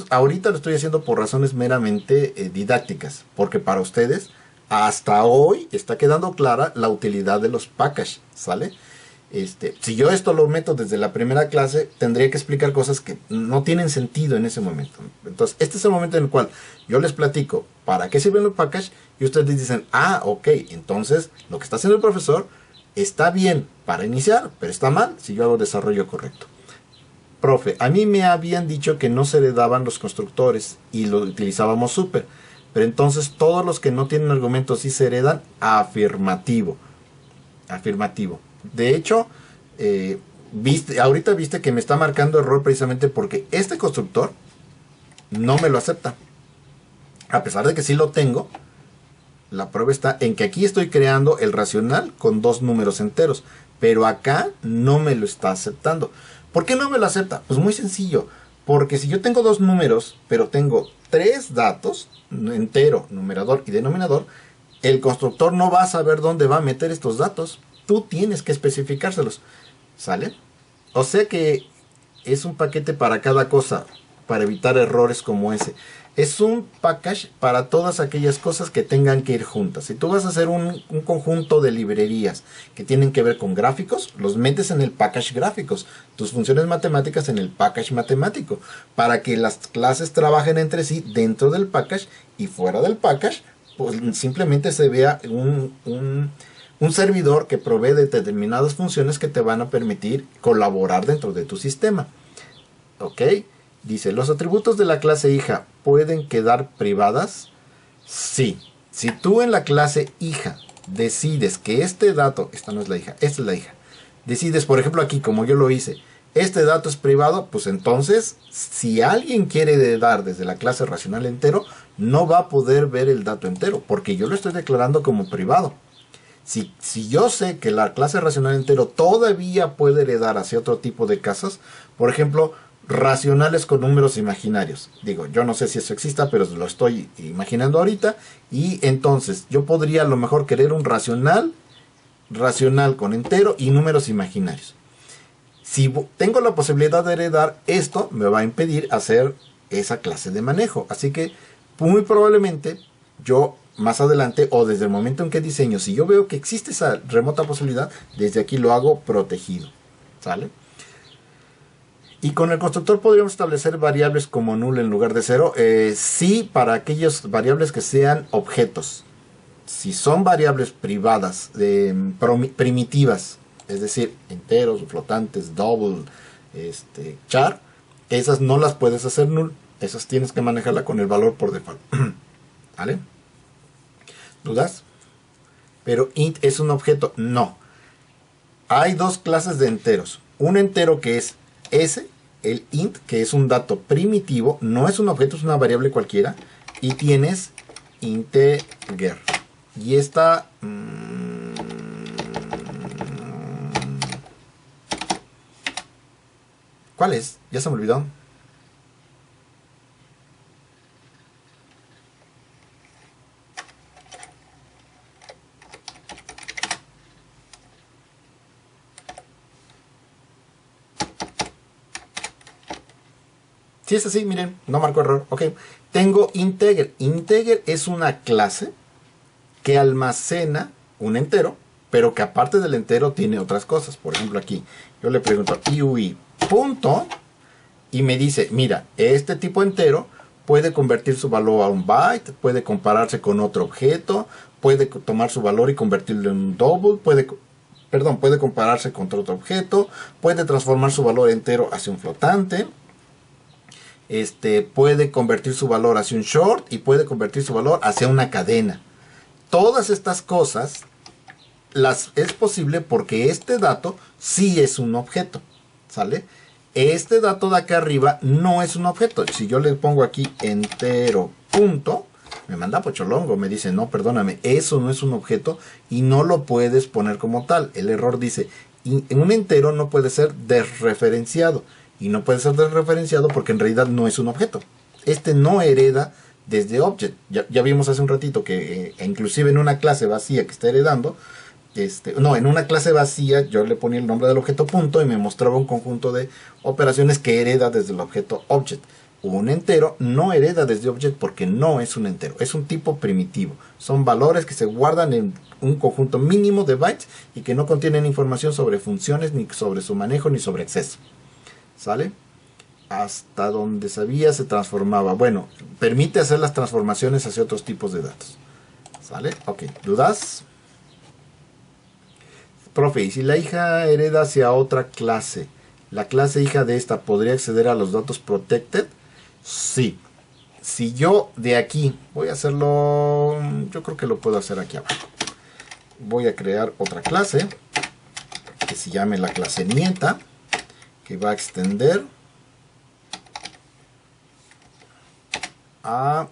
Ahorita lo estoy haciendo por razones meramente didácticas, porque para ustedes hasta hoy está quedando clara la utilidad de los packages, ¿sale? Si yo esto lo meto desde la primera clase, tendría que explicar cosas que no tienen sentido en ese momento. Entonces, este es el momento en el cual yo les platico para qué sirven los packages y ustedes dicen, ah, ok, entonces lo que está haciendo el profesor está bien para iniciar, pero está mal si yo hago desarrollo correcto. Profe, a mí me habían dicho que no se heredaban los constructores y lo utilizábamos súper, pero entonces todos los que no tienen argumentos sí se heredan. Afirmativo. Afirmativo. De hecho, ahorita viste que me está marcando error precisamente porque este constructor no me lo acepta. A pesar de que sí lo tengo, la prueba está en que aquí estoy creando el racional con dos números enteros, pero acá no me lo está aceptando. ¿Por qué no me lo acepta? Pues muy sencillo, porque si yo tengo dos números, pero tengo tres datos, entero, numerador y denominador, el constructor no va a saber dónde va a meter estos datos. Tú tienes que especificárselos, ¿sale? O sea que es un paquete para cada cosa, para evitar errores como ese. Es un package para todas aquellas cosas que tengan que ir juntas. Si tú vas a hacer un conjunto de librerías que tienen que ver con gráficos, los metes en el package gráficos. Tus funciones matemáticas en el package matemático. Para que las clases trabajen entre sí dentro del package y fuera del package, pues simplemente se vea un servidor que provee de determinadas funciones que te van a permitir colaborar dentro de tu sistema. ¿Ok? Dice, ¿los atributos de la clase hija pueden quedar privadas? Sí. Si tú en la clase hija decides que este dato, esta no es la hija, esta es la hija, decides, por ejemplo aquí, como yo lo hice, este dato es privado, pues entonces, si alguien quiere dar desde la clase racional entero, no va a poder ver el dato entero, porque yo lo estoy declarando como privado. Si yo sé que la clase racional entero todavía puede heredar hacia otro tipo de casas, por ejemplo, racionales con números imaginarios. Digo, yo no sé si eso exista, pero lo estoy imaginando ahorita. Y entonces yo podría a lo mejor querer un racional con entero y números imaginarios. Si tengo la posibilidad de heredar, esto me va a impedir hacer esa clase de manejo. Así que muy probablemente yo más adelante o desde el momento en que diseño, si yo veo que existe esa remota posibilidad, desde aquí lo hago protegido. ¿Sale? Y con el constructor podríamos establecer variables como null en lugar de cero. Sí, para aquellas variables que sean objetos. Si son variables privadas, primitivas, es decir, enteros, flotantes, double, char, esas no las puedes hacer null. Esas tienes que manejarla con el valor por default. ¿Vale? ¿Dudas? Pero int es un objeto. No. Hay dos clases de enteros. Un entero que es S, el int, que es un dato primitivo, no es un objeto, es una variable cualquiera. Y tienes integer. Y esta... ¿cuál es? Ya se me olvidó. Si es así, miren, no marco error. Ok. Tengo integer. Integer es una clase que almacena un entero, pero que aparte del entero tiene otras cosas. Por ejemplo, aquí yo le pregunto iui punto y me dice, mira, este tipo entero puede convertir su valor a un byte, puede compararse con otro objeto, puede tomar su valor y convertirlo en un double, puede compararse con otro objeto, puede transformar su valor entero hacia un flotante, puede convertir su valor hacia un short y puede convertir su valor hacia una cadena. Todas estas cosas las es posible porque este dato sí es un objeto, ¿sale? Este dato de acá arriba no es un objeto. Si yo le pongo aquí entero punto, me manda pocholongo, me dice, no, perdóname, eso no es un objeto y no lo puedes poner como tal. El error dice, un entero no puede ser desreferenciado. Y no puede ser desreferenciado porque en realidad no es un objeto. Este no hereda desde object. Ya vimos hace un ratito que inclusive en una clase vacía que está heredando, en una clase vacía yo le ponía el nombre del objeto punto y me mostraba un conjunto de operaciones que hereda desde el objeto object. Un entero no hereda desde object porque no es un entero, es un tipo primitivo. Son valores que se guardan en un conjunto mínimo de bytes y que no contienen información sobre funciones, ni sobre su manejo, ni sobre acceso. ¿Sale? Hasta donde sabía se transformaba. Bueno, permite hacer las transformaciones hacia otros tipos de datos. ¿Sale? Ok, ¿dudas? Profe, ¿y si la hija hereda hacia otra clase? ¿La clase hija de esta podría acceder a los datos protected? Sí. Si yo de aquí voy a hacerlo, yo creo que lo puedo hacer aquí abajo. Voy a crear otra clase que se llame la clase nieta, que va a extender a,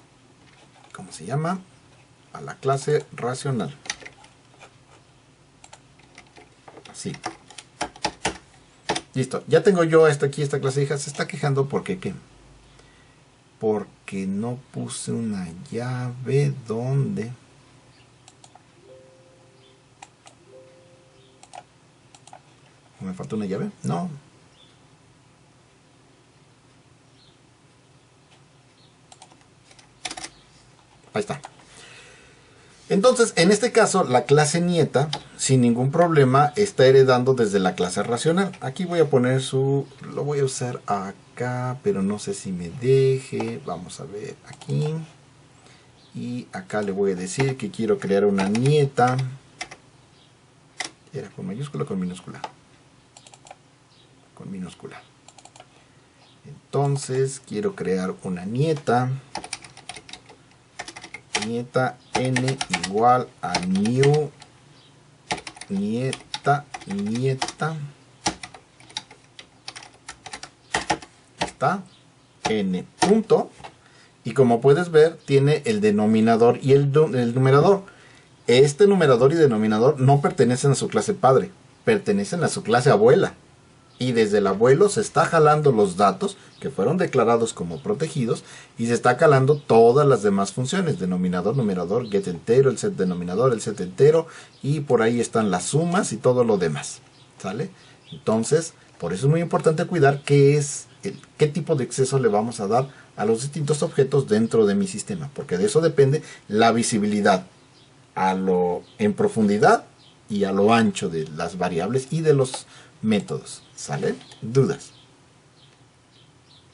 ¿cómo se llama? A la clase racional. Así. Listo. Ya tengo yo esta clase hija. Se está quejando porque ¿qué? Porque no puse una llave donde... ¿Me falta una llave? No. Ahí está. Entonces, en este caso, la clase nieta, sin ningún problema, está heredando desde la clase racional. Aquí voy a poner lo voy a usar acá, pero no sé si me deje. Vamos a ver aquí. Y acá le voy a decir que quiero crear una nieta. ¿Era con mayúscula o con minúscula? Con minúscula. Entonces, quiero crear una nieta. Nieta n igual a new nieta. Está n punto. Y como puedes ver, tiene el denominador y el numerador. este numerador y denominador no pertenecen a su clase padre, pertenecen a su clase abuela. Y desde el abuelo se está jalando los datos que fueron declarados como protegidos y se está jalando todas las demás funciones, denominador, numerador, get entero, el set denominador, el set entero, y por ahí están las sumas y todo lo demás, ¿sale? Entonces, por eso es muy importante cuidar qué tipo de acceso le vamos a dar a los distintos objetos dentro de mi sistema, porque de eso depende la visibilidad en profundidad y a lo ancho de las variables y de los métodos. ¿Sale? ¿Dudas?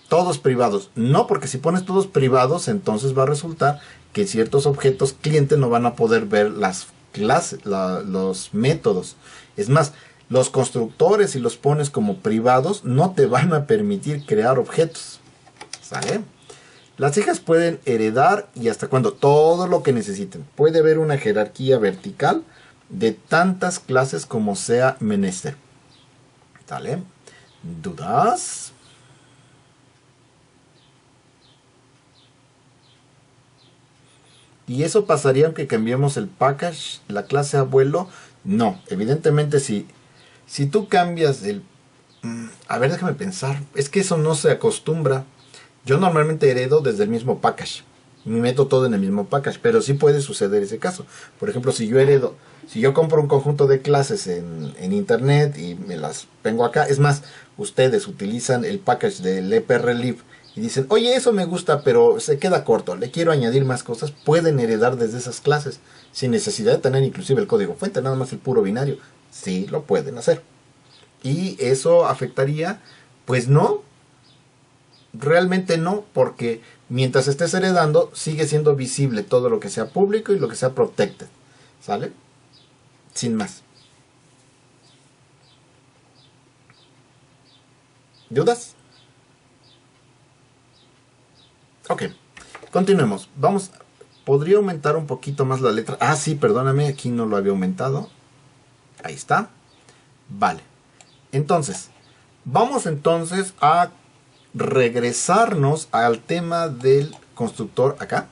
Todos privados. No, porque si pones todos privados, entonces va a resultar que ciertos objetos cliente no van a poder ver las clases, los métodos. Es más, los constructores, si los pones como privados, no te van a permitir crear objetos. ¿Sale? Las hijas pueden heredar y hasta cuando todo lo que necesiten. Puede haber una jerarquía vertical de tantas clases como sea menester. ¿Sale? ¿Dudas? ¿Y eso pasaría aunque cambiemos el package, la clase abuelo? No, evidentemente si tú cambias el... A ver, déjame pensar. Es que eso no se acostumbra. Yo normalmente heredo desde el mismo package. Me meto todo en el mismo package, pero sí puede suceder ese caso. Por ejemplo, si yo compro un conjunto de clases en internet y me las pongo acá, es más, ustedes utilizan el package del EPRLib y dicen, oye, eso me gusta, pero se queda corto, le quiero añadir más cosas, pueden heredar desde esas clases, sin necesidad de tener inclusive el código fuente, nada más el puro binario. Sí, lo pueden hacer. ¿Y eso afectaría? Pues no, realmente no, porque mientras estés heredando, sigue siendo visible todo lo que sea público y lo que sea protected. ¿Sale? Sin más. ¿Dudas? Ok, continuemos. Podría aumentar un poquito más la letra. Ah, sí, perdóname, aquí no lo había aumentado. Ahí está. Vale. Entonces, vamos entonces a regresarnos al tema del constructor acá.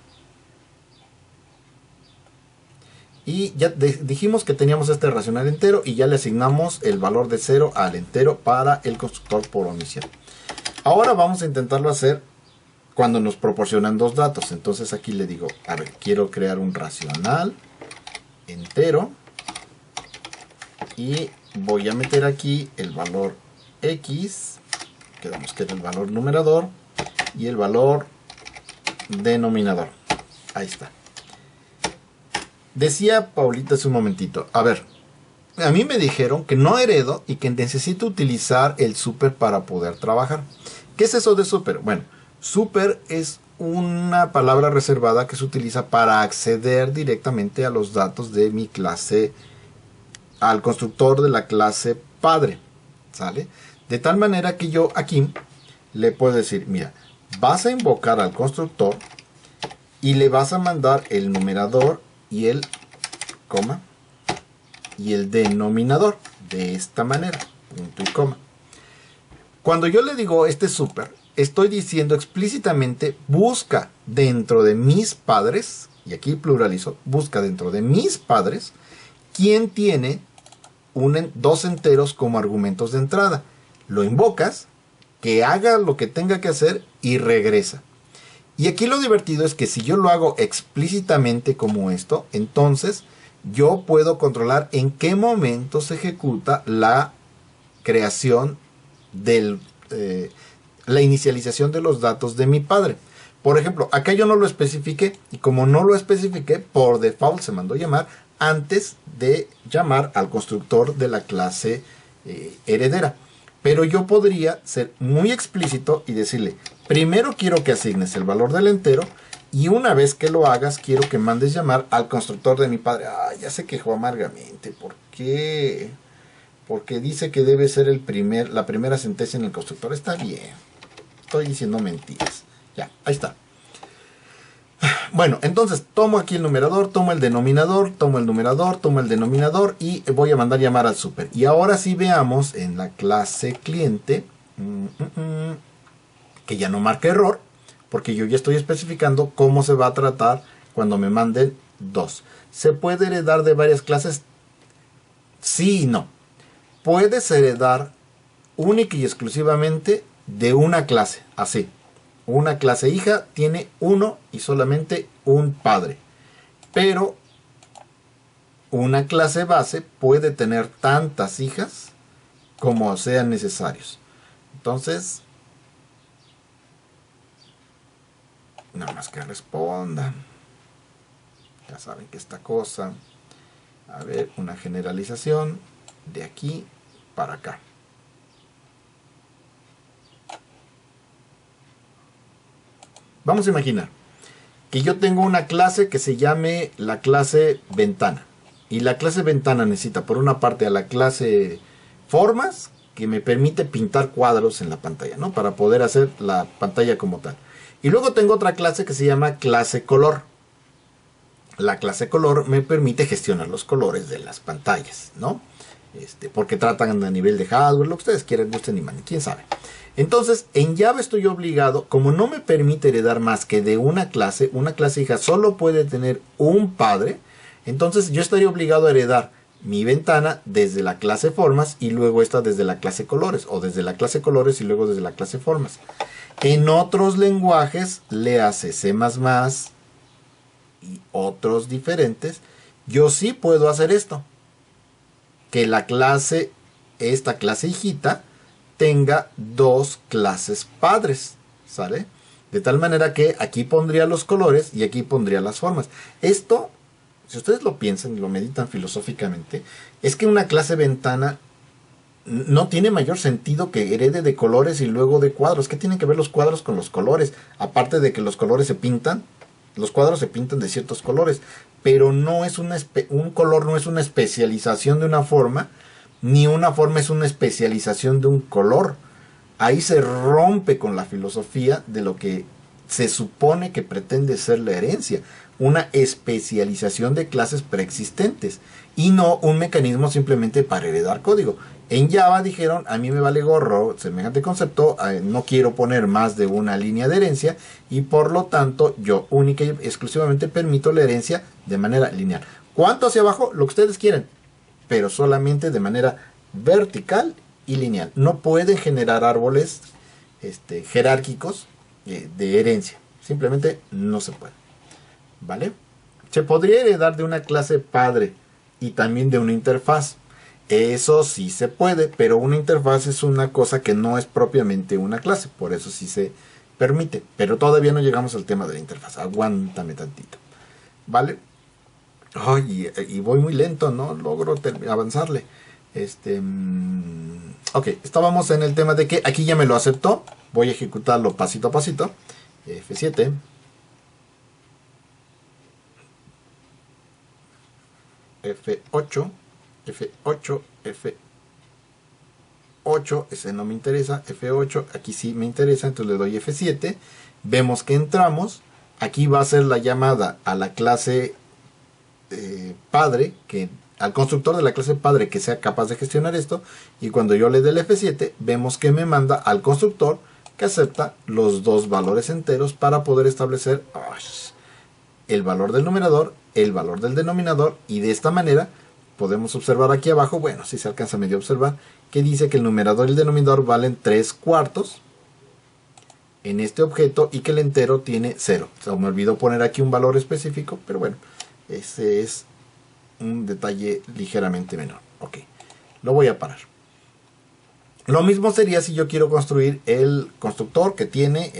Y ya dijimos que teníamos este racional entero y ya le asignamos el valor de 0 al entero para el constructor por omisión. Ahora vamos a intentarlo hacer cuando nos proporcionan dos datos. Entonces aquí le digo, a ver, quiero crear un racional entero y voy a meter aquí el valor x, quedamos que era el valor numerador, y el valor denominador. Ahí está. Decía Paulita hace un momentito, a ver, a mí me dijeron que no heredo y que necesito utilizar el super para poder trabajar. ¿Qué es eso de super? Bueno, super es una palabra reservada que se utiliza para acceder directamente a los datos de mi clase, al constructor de la clase padre, ¿sale? De tal manera que yo aquí le puedo decir, mira, vas a invocar al constructor y le vas a mandar el numerador y el coma y el denominador de esta manera, punto y coma. Cuando yo le digo este super, estoy diciendo explícitamente busca dentro de mis padres, y aquí pluralizo, busca dentro de mis padres quién tiene dos enteros como argumentos de entrada. Lo invocas, que haga lo que tenga que hacer y regresa. Y aquí lo divertido es que si yo lo hago explícitamente como esto, entonces yo puedo controlar en qué momento se ejecuta la creación la inicialización de los datos de mi padre. Por ejemplo, acá yo no lo especifiqué y como no lo especifiqué, por default se mandó llamar antes de llamar al constructor de la clase heredera. Pero yo podría ser muy explícito y decirle, primero quiero que asignes el valor del entero y una vez que lo hagas quiero que mandes llamar al constructor de mi padre. Ah, ya se quejó amargamente. ¿Por qué? Porque dice que debe ser la primera sentencia en el constructor. Está bien. Estoy diciendo mentiras. Ya, ahí está. Bueno, entonces tomo aquí el numerador, tomo el denominador, tomo el numerador, tomo el denominador y voy a mandar llamar al super. Y ahora sí veamos en la clase cliente que ya no marca error, porque yo ya estoy especificando cómo se va a tratar cuando me manden 2. ¿Se puede heredar de varias clases? Sí y no. Puedes heredar única y exclusivamente de una clase, así. Una clase hija tiene uno y solamente un padre. Pero una clase base puede tener tantas hijas como sean necesarios. Entonces, nada más que respondan. Ya saben que esta cosa, a ver, una generalización de aquí para acá. Vamos a imaginar que yo tengo una clase que se llame la clase ventana. Y la clase ventana necesita por una parte a la clase formas, que me permite pintar cuadros en la pantalla, ¿no? Para poder hacer la pantalla como tal. Y luego tengo otra clase que se llama clase color. La clase color me permite gestionar los colores de las pantallas, ¿no? Porque tratan a nivel de hardware, lo que ustedes quieran, gusten y manden, quién sabe. Entonces, en Java estoy obligado, como no me permite heredar más que de una clase hija solo puede tener un padre, entonces yo estaría obligado a heredar mi ventana desde la clase formas y luego esta desde la clase colores, o desde la clase colores y luego desde la clase formas. En otros lenguajes, le hace C++ y otros diferentes, yo sí puedo hacer esto. Que la clase, esta clase hijita, tenga dos clases padres, ¿sale? De tal manera que aquí pondría los colores y aquí pondría las formas. Esto, si ustedes lo piensan y lo meditan filosóficamente, es que una clase ventana no tiene mayor sentido que herede de colores y luego de cuadros. ¿Qué tienen que ver los cuadros con los colores? Aparte de que los colores se pintan, los cuadros se pintan de ciertos colores, pero no es un color no es una especialización de una forma, ni una forma es una especialización de un color. Ahí se rompe con la filosofía de lo que se supone que pretende ser la herencia, una especialización de clases preexistentes y no un mecanismo simplemente para heredar código. En Java dijeron, a mí me vale gorro semejante concepto, no quiero poner más de una línea de herencia y por lo tanto yo única y exclusivamente permito la herencia de manera lineal. ¿Cuánto hacia abajo? Lo que ustedes quieran, pero solamente de manera vertical y lineal. No pueden generar árboles jerárquicos de herencia. Simplemente no se puede. ¿Vale? Se podría heredar de una clase padre y también de una interfaz. Eso sí se puede, pero una interfaz es una cosa que no es propiamente una clase. Por eso sí se permite. Pero todavía no llegamos al tema de la interfaz. Aguántame tantito. ¿Vale? Ay, y voy muy lento, no logro avanzarle. Ok, estábamos en el tema de que aquí ya me lo aceptó. Voy a ejecutarlo pasito a pasito. F7. F8. F8. F8. Ese no me interesa. F8. Aquí sí me interesa. Entonces le doy F7. Vemos que entramos. Aquí va a ser la llamada a la clase padre, al constructor de la clase padre que sea capaz de gestionar esto, y cuando yo le dé el F7 vemos que me manda al constructor que acepta los dos valores enteros para poder establecer el valor del numerador, el valor del denominador, y de esta manera podemos observar aquí abajo, bueno, si se alcanza medio a observar, que dice que el numerador y el denominador valen 3/4 en este objeto y que el entero tiene 0. Se me olvidó poner aquí un valor específico, pero bueno, ese es un detalle ligeramente menor. Ok, lo voy a parar. Lo mismo sería si yo quiero construir el constructor que tiene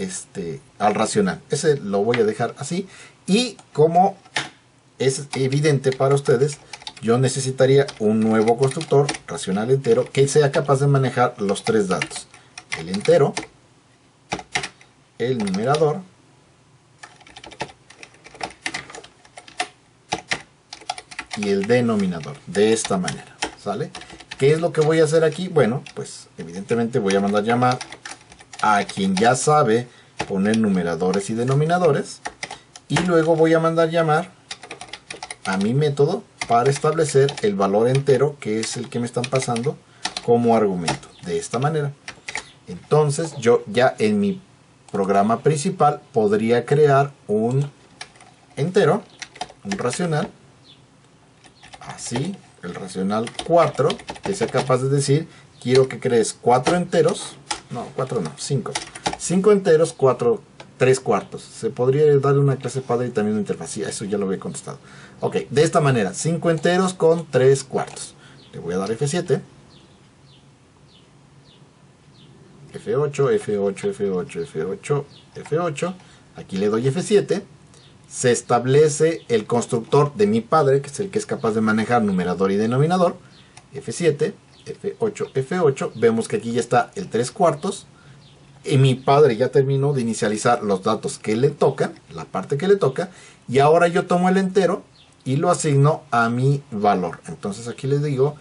al racional. Ese lo voy a dejar así. Y como es evidente para ustedes, yo necesitaría un nuevo constructor racional entero que sea capaz de manejar los tres datos: el entero, el numerador y el denominador, de esta manera, ¿sale? ¿Qué es lo que voy a hacer aquí? Bueno, pues evidentemente voy a mandar llamar a quien ya sabe poner numeradores y denominadores, y luego voy a mandar llamar a mi método para establecer el valor entero, que es el que me están pasando como argumento, de esta manera. Entonces yo ya en mi programa principal podría crear un entero un racional, así, el racional 4, que sea capaz de decir, quiero que crees 4 enteros, no, 4 no, 5. 5 enteros, 4, 3 cuartos. Se podría darle una clase padre y también una interfaz. Sí, eso ya lo había contestado. Ok, de esta manera, 5 enteros con 3 cuartos. Le voy a dar F7. F8, F8, F8, F8, F8. Aquí le doy F7. Se establece el constructor de mi padre, que es el que es capaz de manejar numerador y denominador. F7, F8, F8. Vemos que aquí ya está el 3 cuartos. Y mi padre ya terminó de inicializar los datos que le tocan, la parte que le toca. Y ahora yo tomo el entero y lo asigno a mi valor. Entonces aquí le digo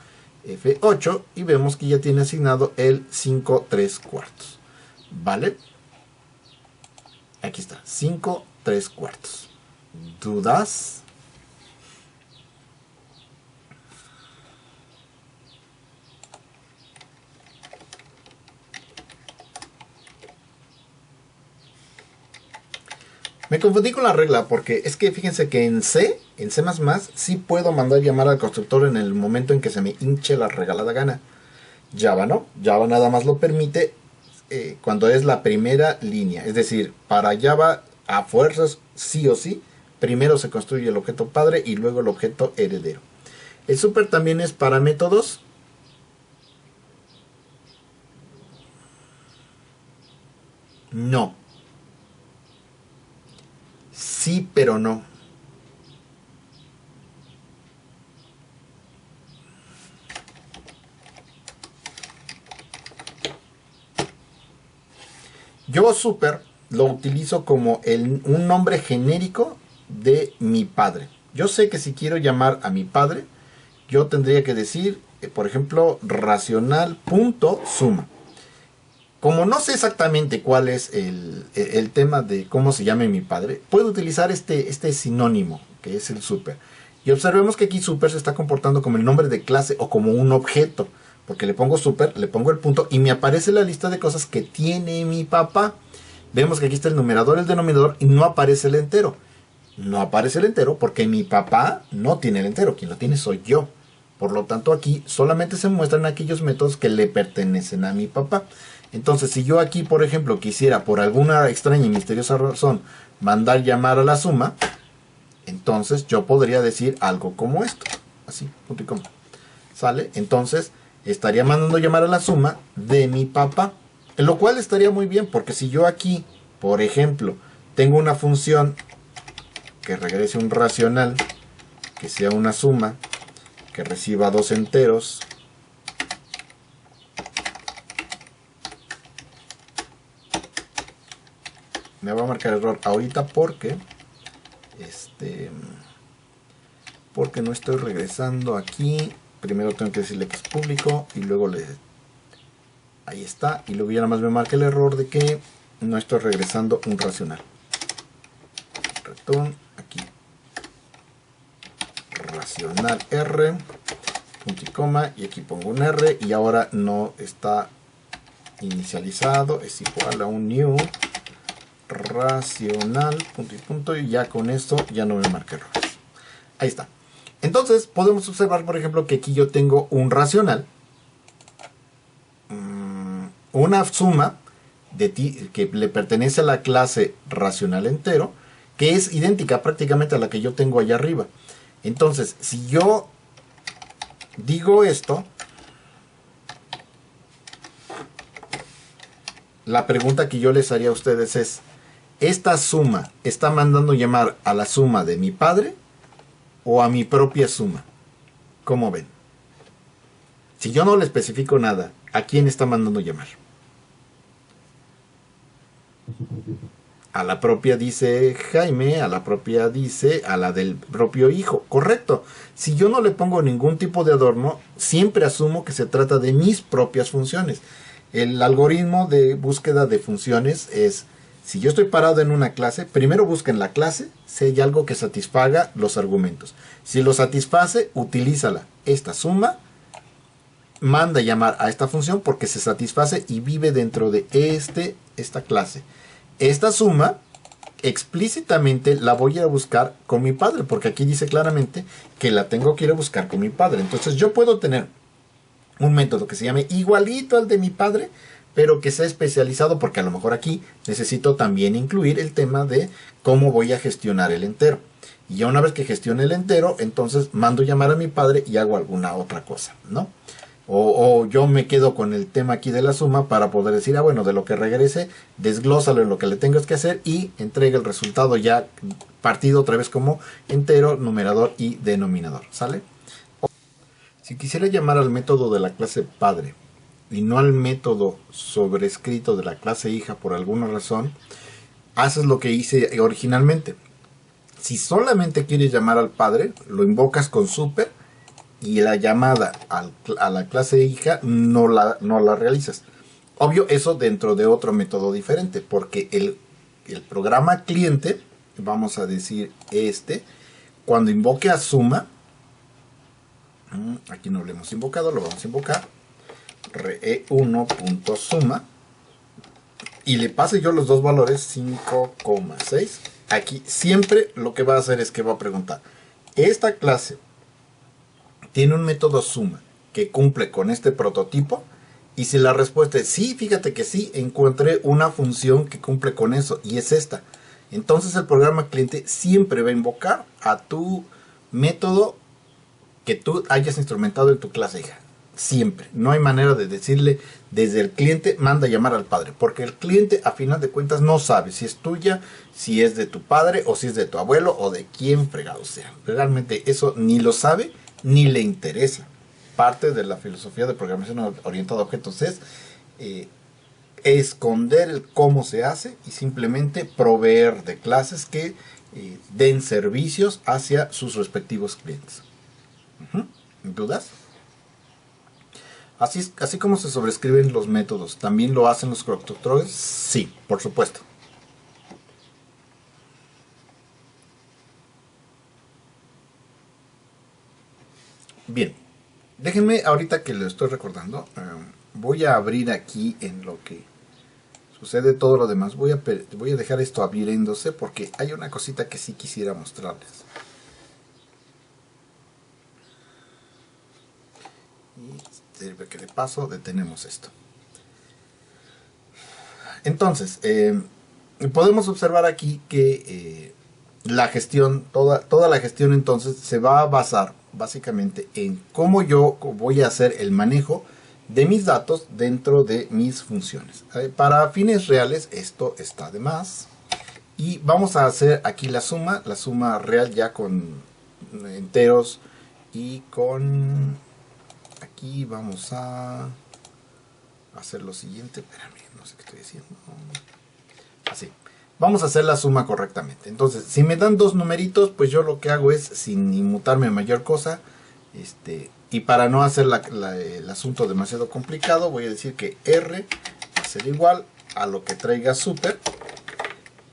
F8 y vemos que ya tiene asignado el 5 3 cuartos. ¿Vale? Aquí está, 5 3 cuartos. ¿Dudas? Me confundí con la regla porque es que fíjense que en C sí puedo mandar llamar al constructor en el momento en que se me hinche la regalada gana. Java no, Java nada más lo permite cuando es la primera línea. Es decir, para Java a fuerzas sí o sí, primero se construye el objeto padre y luego el objeto heredero. El super también es para métodos. No. Sí, pero no. Yo super lo utilizo como un nombre genérico de mi padre. Yo sé que si quiero llamar a mi padre, yo tendría que decir, por ejemplo, racional.suma. Como no sé exactamente cuál es el tema de cómo se llame mi padre, puedo utilizar este sinónimo, que es el super. Y observemos que aquí super se está comportando como el nombre de clase o como un objeto. Porque le pongo super, le pongo el punto y me aparece la lista de cosas que tiene mi papá. Vemos que aquí está el numerador, el denominador y no aparece el entero. No aparece el entero porque mi papá no tiene el entero. Quien lo tiene soy yo. Por lo tanto aquí solamente se muestran aquellos métodos que le pertenecen a mi papá. Entonces si yo aquí por ejemplo quisiera por alguna extraña y misteriosa razón mandar llamar a la suma, entonces yo podría decir algo como esto. Así, punto y coma. ¿Sale? Entonces estaría mandando llamar a la suma de mi papá. Lo cual estaría muy bien porque si yo aquí, por ejemplo, tengo una función que regrese un racional, que sea una suma, que reciba 2 enteros, me va a marcar error ahorita porque no estoy regresando aquí. Primero tengo que decirle que es público y luego ahí está, y luego ya nada más me marca el error de que no estoy regresando un racional. Return aquí racional R, punto y coma, y aquí pongo un R y ahora no está inicializado, es igual a un new racional, punto y punto, y ya con esto ya no me marca errores. Ahí está. Entonces podemos observar por ejemplo que aquí yo tengo un racional, una suma que le pertenece a la clase racional entero, que es idéntica prácticamente a la que yo tengo allá arriba. Entonces, si yo digo esto, la pregunta que yo les haría a ustedes es, ¿esta suma está mandando llamar a la suma de mi padre o a mi propia suma? ¿Cómo ven? Si yo no le especifico nada, ¿a quién está mandando llamar? A la propia dice Jaime, a la propia dice a la del propio hijo. Correcto. Si yo no le pongo ningún tipo de adorno, siempre asumo que se trata de mis propias funciones. El algoritmo de búsqueda de funciones es, si yo estoy parado en una clase, primero busca en la clase si hay algo que satisfaga los argumentos. Si lo satisface, utilízala. Esta suma manda llamar a esta función porque se satisface y vive dentro de esta clase. Esta suma explícitamente la voy a ir a buscar con mi padre, porque aquí dice claramente que la tengo que ir a buscar con mi padre. Entonces yo puedo tener un método que se llame igualito al de mi padre, pero que sea especializado, porque a lo mejor aquí necesito también incluir el tema de cómo voy a gestionar el entero. Y ya una vez que gestione el entero, entonces mando llamar a mi padre y hago alguna otra cosa, ¿no? O yo me quedo con el tema aquí de la suma para poder decir, ah, bueno, de lo que regrese, desglósalo en lo que le tengas que hacer y entrega el resultado ya partido otra vez como entero, numerador y denominador, ¿sale? Si quisiera llamar al método de la clase padre y no al método sobrescrito de la clase hija por alguna razón, haces lo que hice originalmente. Si solamente quieres llamar al padre, lo invocas con super y la llamada a la clase hija no la realizas. Obvio, eso dentro de otro método diferente, porque el programa cliente, vamos a decir cuando invoque a suma, aquí no lo hemos invocado, lo vamos a invocar, re1.suma, y le pase yo los dos valores 5,6. Aquí siempre lo que va a hacer es que va a preguntar, esta clase tiene un método suma que cumple con este prototipo, y si la respuesta es sí, fíjate que sí, encontré una función que cumple con eso y es esta, entonces el programa cliente siempre va a invocar a tu método que tú hayas instrumentado en tu clase hija. Siempre. No hay manera de decirle desde el cliente manda llamar al padre, porque el cliente a final de cuentas no sabe si es tuya, si es de tu padre o si es de tu abuelo o de quién fregado sea. Realmente eso ni lo sabe ni le interesa. Parte de la filosofía de programación orientada a objetos es esconder el cómo se hace y simplemente proveer de clases que den servicios hacia sus respectivos clientes. ¿Dudas? Así como se sobrescriben los métodos, ¿también lo hacen los constructores? Sí, por supuesto. Bien, déjenme ahorita que lo estoy recordando, voy a abrir aquí en lo que sucede todo lo demás. Voy a dejar esto abriéndose porque hay una cosita que sí quisiera mostrarles. Y sirve que de paso detenemos esto. Entonces, podemos observar aquí que la gestión, toda la gestión entonces se va a basar básicamente en cómo yo voy a hacer el manejo de mis datos dentro de mis funciones. Para fines reales esto está de más. Y vamos a hacer aquí la suma real ya con enteros y con... Aquí vamos a hacer lo siguiente. Espérame, no sé qué estoy haciendo. Así. Vamos a hacer la suma correctamente. Entonces, si me dan dos numeritos, pues yo lo que hago es, sin inmutarme a mayor cosa, y para no hacer el asunto demasiado complicado, voy a decir que R va a ser igual a lo que traiga super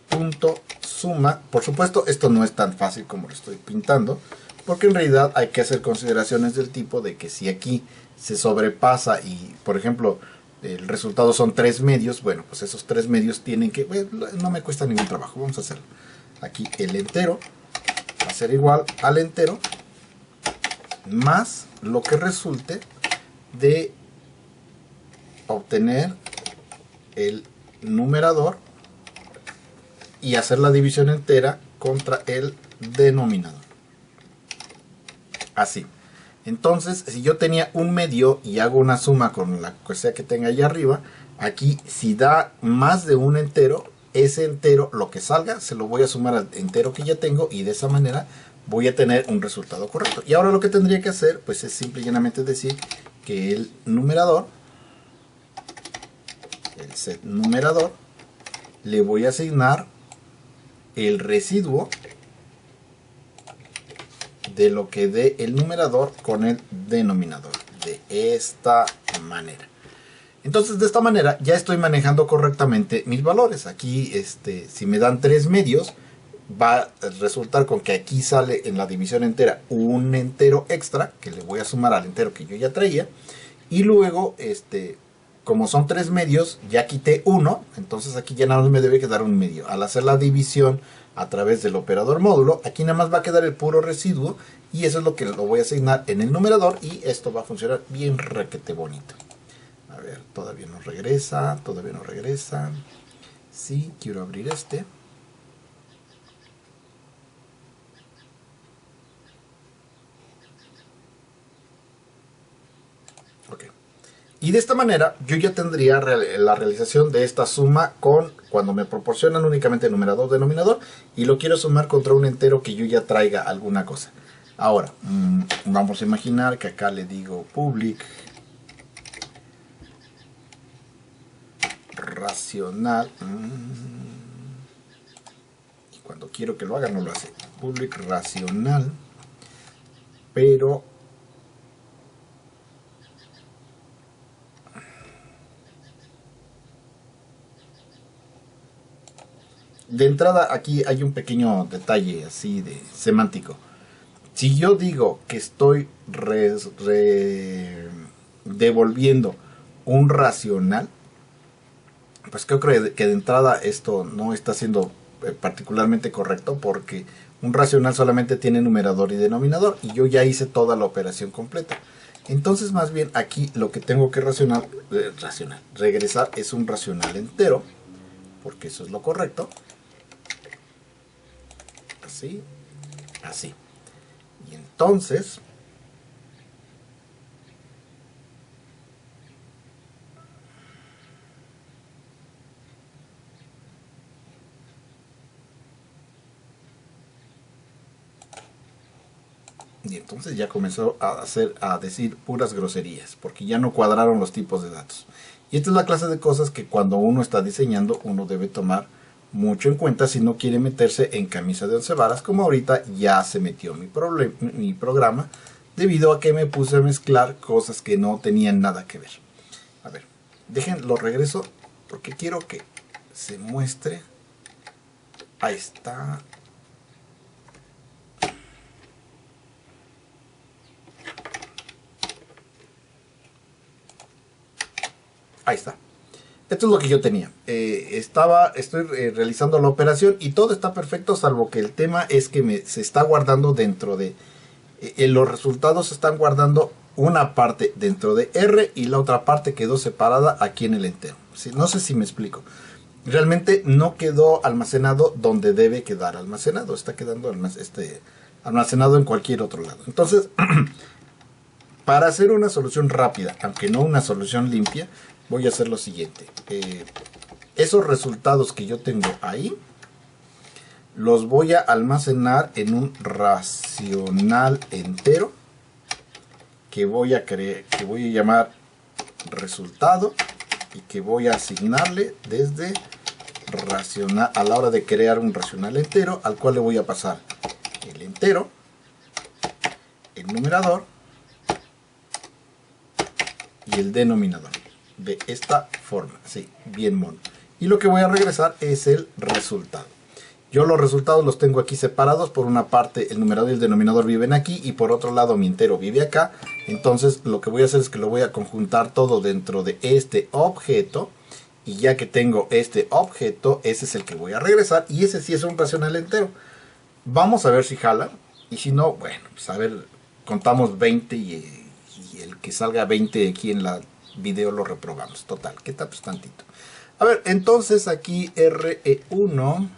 punto suma. Por supuesto, esto no es tan fácil como lo estoy pintando, porque en realidad hay que hacer consideraciones del tipo de que si aquí se sobrepasa y, por ejemplo, el resultado son 3 medios, bueno, pues esos 3 medios tienen que, bueno, no me cuesta ningún trabajo, vamos a hacerlo. Aquí el entero va a ser igual al entero más lo que resulte de obtener el numerador y hacer la división entera contra el denominador. Así. Entonces, si yo tenía un medio y hago una suma con la que sea que tenga allá arriba, aquí si da más de un entero, ese entero, lo que salga, se lo voy a sumar al entero que ya tengo y de esa manera voy a tener un resultado correcto. Y ahora lo que tendría que hacer, pues es simple y llanamente decir que el numerador, el set numerador, le voy a asignar el residuo de lo que dé el numerador con el denominador, de esta manera. Entonces, de esta manera ya estoy manejando correctamente mis valores. Aquí, si me dan 3 medios, va a resultar con que aquí sale en la división entera un entero extra que le voy a sumar al entero que yo ya traía, y luego como son 3 medios, ya quité 1, entonces aquí ya nada más me debe quedar un medio. Al hacer la división a través del operador módulo, aquí nada más va a quedar el puro residuo, y eso es lo que lo voy a asignar en el numerador, y esto va a funcionar bien requete bonito. A ver, todavía no regresa, todavía no regresa. Sí, quiero abrir este. Ok. Y de esta manera yo ya tendría la realización de esta suma con cuando me proporcionan únicamente numerador denominador y lo quiero sumar contra un entero que yo ya traiga alguna cosa. Ahora, vamos a imaginar que acá le digo public racional. Y cuando quiero que lo haga no lo hace. Public racional, pero de entrada aquí hay un pequeño detalle así de semántico. Si yo digo que estoy devolviendo un racional, pues creo que de entrada esto no está siendo particularmente correcto, porque un racional solamente tiene numerador y denominador y yo ya hice toda la operación completa. Entonces más bien aquí lo que tengo que regresar es un racional entero, porque eso es lo correcto. Así, así. Y entonces ya comenzó a decir puras groserías, porque ya no cuadraron los tipos de datos. Y esta es la clase de cosas que cuando uno está diseñando uno debe tomar mucho en cuenta si no quiere meterse en camisa de 11 varas, como ahorita ya se metió mi programa, debido a que me puse a mezclar cosas que no tenían nada que ver. A ver, lo regreso porque quiero que se muestre. Ahí está. Ahí está. Esto es lo que yo tenía. Estoy realizando la operación y todo está perfecto, salvo que el tema es que se está guardando dentro de... los resultados se están guardando una parte dentro de R y la otra parte quedó separada aquí en el entero. ¿Sí? No sé si me explico. Realmente no quedó almacenado donde debe quedar almacenado. Está quedando almacenado en cualquier otro lado. Entonces, para hacer una solución rápida, aunque no una solución limpia, voy a hacer lo siguiente. Esos resultados que yo tengo ahí, los voy a almacenar en un racional entero que voy a llamar resultado, y que voy a asignarle desde racional a la hora de crear un racional entero, al cual le voy a pasar el entero, el numerador y el denominador. De esta forma, sí, bien mono. Y lo que voy a regresar es el resultado. Yo los resultados los tengo aquí separados. Por una parte el numerador y el denominador viven aquí, y por otro lado mi entero vive acá. Entonces lo que voy a hacer es que lo voy a conjuntar todo dentro de este objeto, y ya que tengo este objeto, ese es el que voy a regresar, y ese sí es un racional entero. Vamos a ver si jala, y si no, bueno, pues a ver, contamos 20 y el que salga 20 aquí en la video lo reprobamos. Total, ¿qué tal? Pues tantito. A ver, entonces aquí RE1,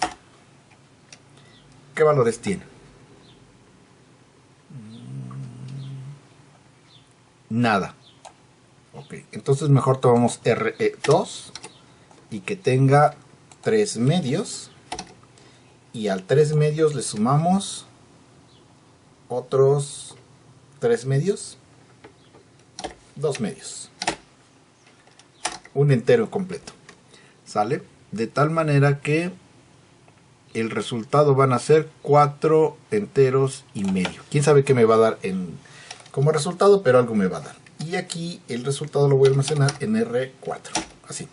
¿qué valores tiene? Nada. Ok, entonces mejor tomamos RE2 y que tenga 3 medios, y al 3 medios le sumamos otros 3 medios, 2 medios, un entero completo. ¿Sale? De tal manera que el resultado van a ser 4 enteros y medio. Quién sabe qué me va a dar como resultado, pero algo me va a dar. Y aquí el resultado lo voy a almacenar en R4, así.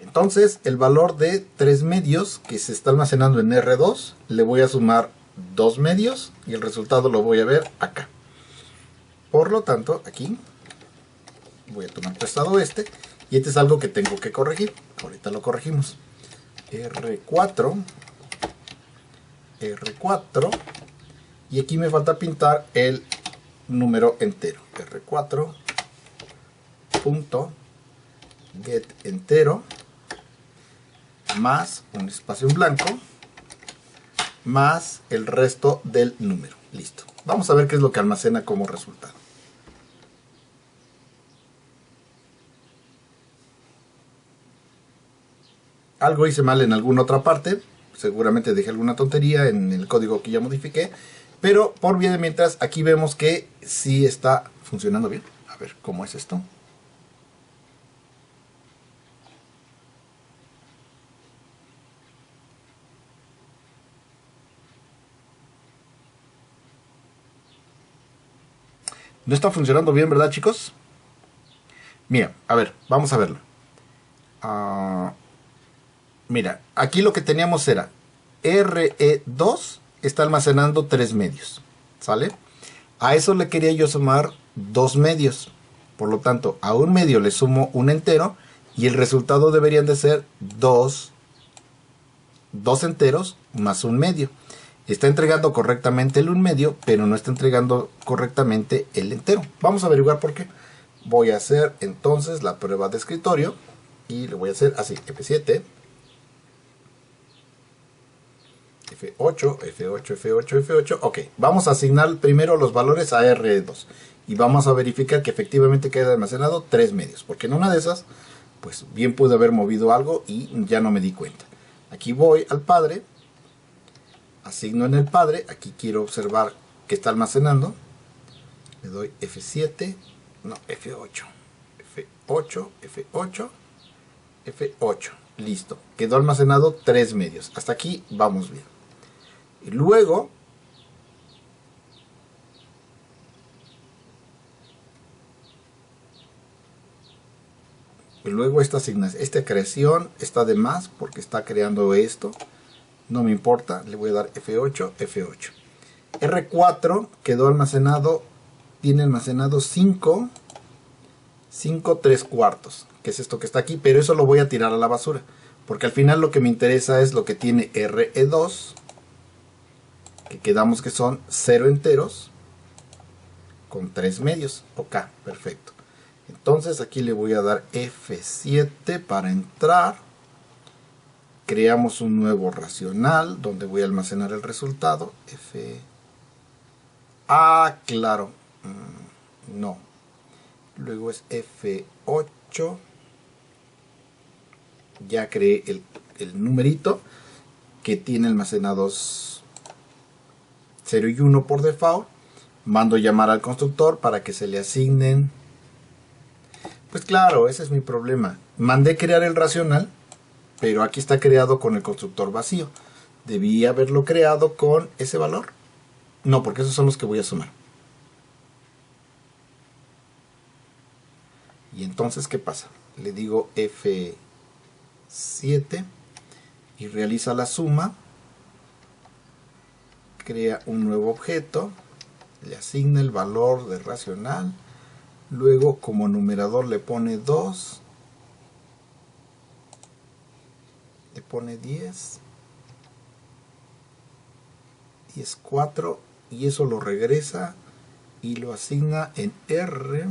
Entonces el valor de 3 medios que se está almacenando en R2, le voy a sumar 2 medios y el resultado lo voy a ver acá. Por lo tanto, aquí voy a tomar prestado este, y este es algo que tengo que corregir. Ahorita lo corregimos. R4, R4, y aquí me falta pintar el número entero. R4 punto get entero más un espacio en blanco más el resto del número. Listo. Vamos a ver qué es lo que almacena como resultado. Algo hice mal en alguna otra parte. Seguramente dejé alguna tontería en el código que ya modifiqué. Pero por vía de mientras, aquí vemos que sí está funcionando bien. A ver, ¿cómo es esto? No está funcionando bien, ¿verdad, chicos? Mira, a ver, vamos a verlo. Mira, aquí lo que teníamos era RE2 está almacenando 3 medios, ¿sale? A eso le quería yo sumar 2 medios. Por lo tanto, a un medio le sumo un entero y el resultado deberían de ser dos enteros más un medio. Está entregando correctamente el un medio, pero no está entregando correctamente el entero. Vamos a averiguar por qué. Voy a hacer entonces la prueba de escritorio y le voy a hacer así, F7, F8, F8, F8, F8. Ok, vamos a asignar primero los valores a R2 y vamos a verificar que efectivamente queda almacenado 3 medios, porque en una de esas, pues bien pude haber movido algo y ya no me di cuenta. Aquí voy al padre, asigno en el padre, aquí quiero observar que está almacenando, le doy F7, no, F8, F8, F8, F8, listo, quedó almacenado 3 medios, hasta aquí vamos bien. Y luego esta creación está de más porque está creando esto. No me importa, le voy a dar F8, F8. R4 quedó almacenado, tiene almacenado 5 3/4, que es esto que está aquí, pero eso lo voy a tirar a la basura, porque al final lo que me interesa es lo que tiene RE2, que quedamos que son 0 enteros con 3 medios. Ok, perfecto. Entonces aquí le voy a dar F7 para entrar. Creamos un nuevo racional donde voy a almacenar el resultado. Claro. No. Luego es F8. Ya creé el numerito que tiene almacenados 0 y 1 por default. Mando llamar al constructor para que se le asignen. Pues claro, ese es mi problema. Mandé crear el racional, pero aquí está creado con el constructor vacío. Debí haberlo creado con ese valor. No, porque esos son los que voy a sumar. Y entonces, ¿qué pasa? Le digo F7 y realiza la suma. Crea un nuevo objeto. Le asigna el valor de racional. Luego, como numerador, le pone 2. Le pone 10. 4 y eso lo regresa y lo asigna en R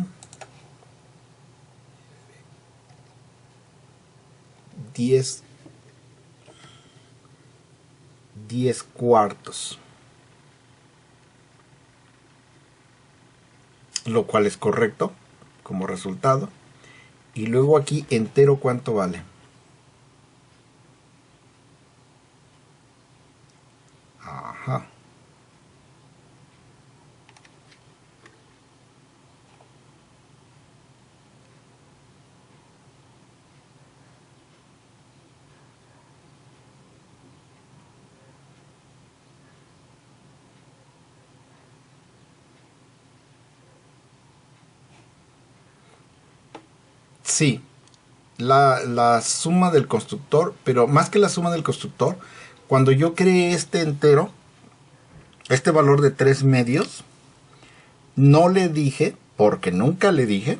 10 cuartos, lo cual es correcto como resultado. Y luego aquí entero, ¿cuánto vale? Ajá. Sí, la suma del constructor, pero más que la suma del constructor, cuando yo creé este entero, este valor de 3 medios, no le dije, porque nunca le dije,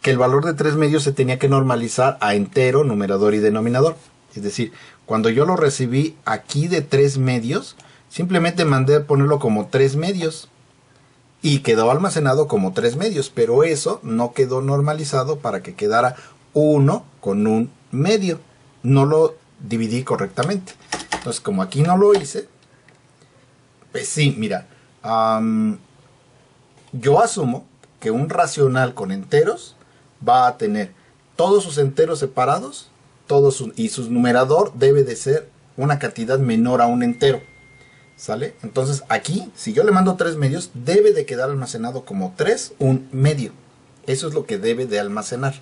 que el valor de 3 medios se tenía que normalizar a entero, numerador y denominador. Es decir, cuando yo lo recibí aquí de 3 medios, simplemente mandé a ponerlo como 3 medios. Y quedó almacenado como 3 medios, pero eso no quedó normalizado para que quedara 1 con un medio. No lo dividí correctamente. Entonces, como aquí no lo hice, pues sí, mira, yo asumo que un racional con enteros va a tener todos sus enteros separados, y su numerador debe de ser una cantidad menor a un entero. ¿Sale? Entonces aquí, si yo le mando 3 medios, debe de quedar almacenado como 3, un medio. Eso es lo que debe de almacenar.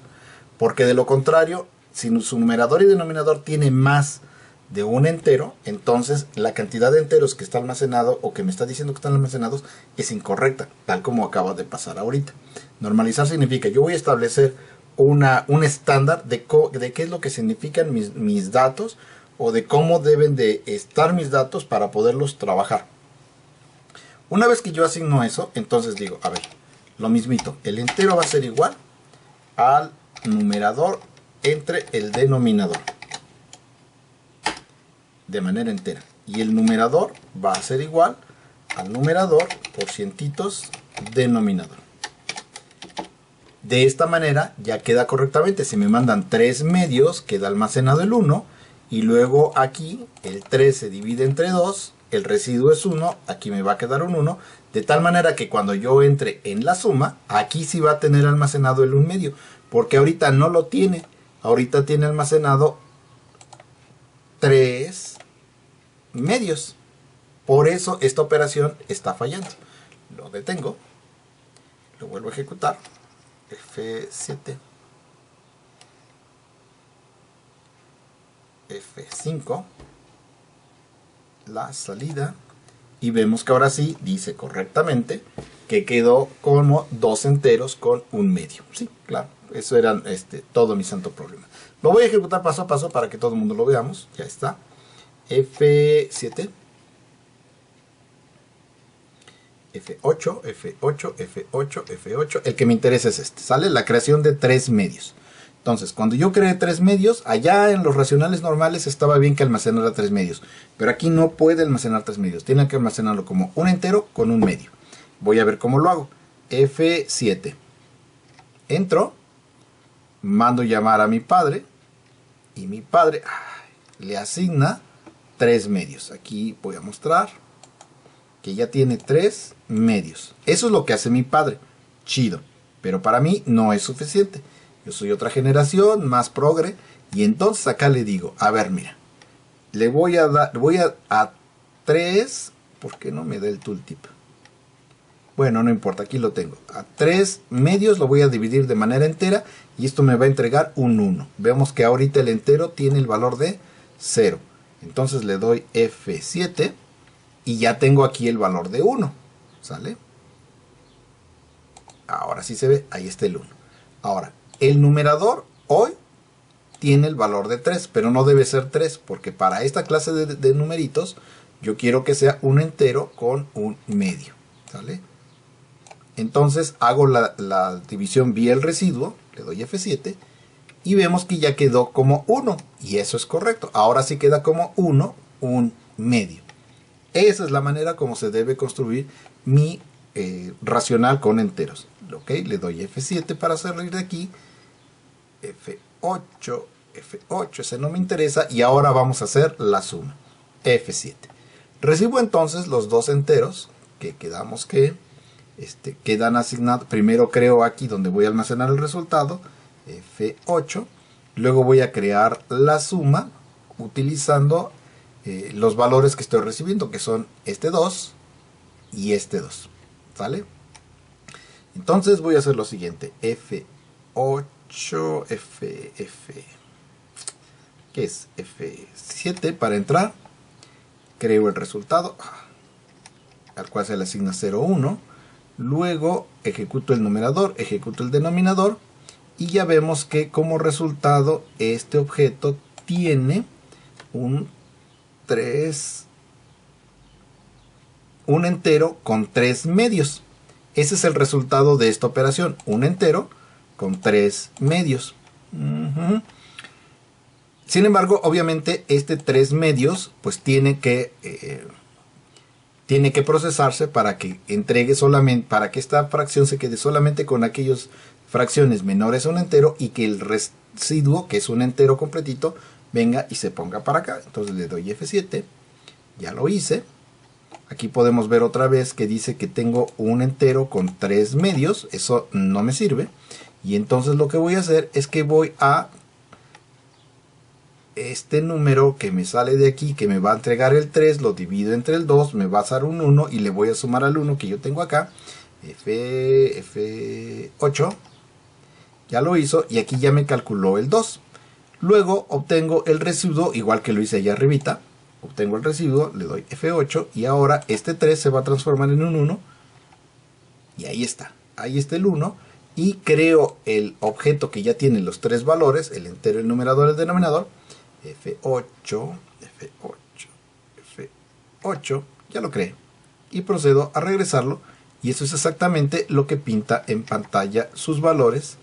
Porque de lo contrario, si su numerador y denominador tiene más de un entero, entonces la cantidad de enteros que está almacenado o que me está diciendo que están almacenados es incorrecta, tal como acaba de pasar ahorita. Normalizar significa, yo voy a establecer un estándar de qué es lo que significan mis datos, o de cómo deben de estar mis datos para poderlos trabajar. Una vez que yo asigno eso, entonces digo, a ver, lo mismito, el entero va a ser igual al numerador entre el denominador, de manera entera. Y el numerador va a ser igual al numerador por cientitos denominador. De esta manera ya queda correctamente. Si me mandan 3 medios, queda almacenado el 1. Y luego aquí el 3 se divide entre 2, el residuo es 1, aquí me va a quedar un 1, de tal manera que cuando yo entre en la suma, aquí sí va a tener almacenado el 1 medio, porque ahorita no lo tiene, ahorita tiene almacenado 3 medios. Por eso esta operación está fallando. Lo detengo, lo vuelvo a ejecutar, F7. F5, la salida, y vemos que ahora sí dice correctamente que quedó como 2 enteros con un medio. Sí, claro, eso era todo mi santo problema. Lo voy a ejecutar paso a paso para que todo el mundo lo veamos. Ya está. F7, F8, F8, F8, F8. El que me interesa es este. Sale la creación de 3 medios. Entonces, cuando yo creé 3 medios, allá en los racionales normales estaba bien que almacenara 3 medios. Pero aquí no puede almacenar 3 medios. Tiene que almacenarlo como un entero con un medio. Voy a ver cómo lo hago. F7. Entro. Mando llamar a mi padre. Y mi padre le asigna 3 medios. Aquí voy a mostrar que ya tiene 3 medios. Eso es lo que hace mi padre. Chido. Pero para mí no es suficiente. Yo soy otra generación, más progre, y entonces acá le digo, a ver, mira, le voy a dar, a 3, ¿por qué no me da el tooltip? Bueno, no importa, aquí lo tengo. A 3 medios lo voy a dividir de manera entera, y esto me va a entregar un 1. Vemos que ahorita el entero tiene el valor de 0. Entonces le doy F7, y ya tengo aquí el valor de 1, ¿sale? Ahora sí se ve, ahí está el 1. Ahora, el numerador hoy tiene el valor de 3, pero no debe ser 3, porque para esta clase de numeritos yo quiero que sea un entero con un medio, ¿sale? Entonces hago la división vía el residuo, le doy F7, y vemos que ya quedó como 1, y eso es correcto. Ahora sí queda como 1, un medio. Esa es la manera como se debe construir mi racional con enteros. Ok, le doy F7 para salir de aquí. F8, F8, ese no me interesa, y ahora vamos a hacer la suma. F7. Recibo entonces los dos enteros que quedamos que quedan asignados. Primero creo aquí donde voy a almacenar el resultado, F8. Luego voy a crear la suma utilizando los valores que estoy recibiendo, que son este 2 y este 2. ¿Sale? Entonces voy a hacer lo siguiente. F8, ¿qué es? F7 para entrar. Creo el resultado, al cual se le asigna 0, 1. Luego ejecuto el numerador, ejecuto el denominador. Y ya vemos que como resultado este objeto tiene un entero con 3 medios. Ese es el resultado de esta operación. Un entero con 3 medios. Sin embargo, obviamente este 3 medios pues tiene que procesarse para que entregue solamente, para que esta fracción se quede solamente con aquellas fracciones menores a un entero y que el residuo, que es un entero completito, venga y se ponga para acá. Entonces le doy F7, ya lo hice. Aquí podemos ver otra vez que dice que tengo un entero con 3 medios, eso no me sirve. Y entonces lo que voy a hacer es que voy a este número que me sale de aquí, que me va a entregar el 3, lo divido entre el 2, me va a dar un 1 y le voy a sumar al 1 que yo tengo acá, F8, ya lo hizo y aquí ya me calculó el 2. Luego obtengo el residuo, igual que lo hice allá arribita, obtengo el residuo, le doy F8 y ahora este 3 se va a transformar en un 1 y ahí está el 1 y creo el objeto que ya tiene los 3 valores, el entero, el numerador, el denominador, F8, F8, F8, ya lo creé. Y procedo a regresarlo. Y eso es exactamente lo que pinta en pantalla sus valores,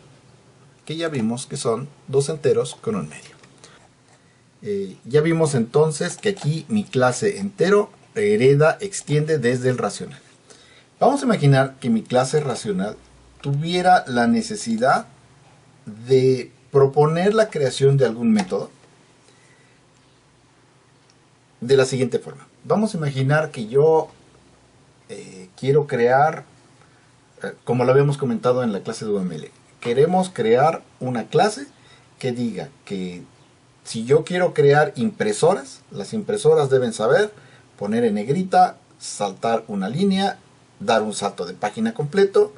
que ya vimos que son 2 enteros con un medio. Ya vimos entonces que aquí mi clase entero hereda, extiende desde el racional. Vamos a imaginar que mi clase racional tuviera la necesidad de proponer la creación de algún método de la siguiente forma. Vamos a imaginar que yo quiero crear, como lo habíamos comentado en la clase de UML, queremos crear una clase que diga que si yo quiero crear impresoras, las impresoras deben saber poner en negrita, saltar una línea, dar un salto de página completo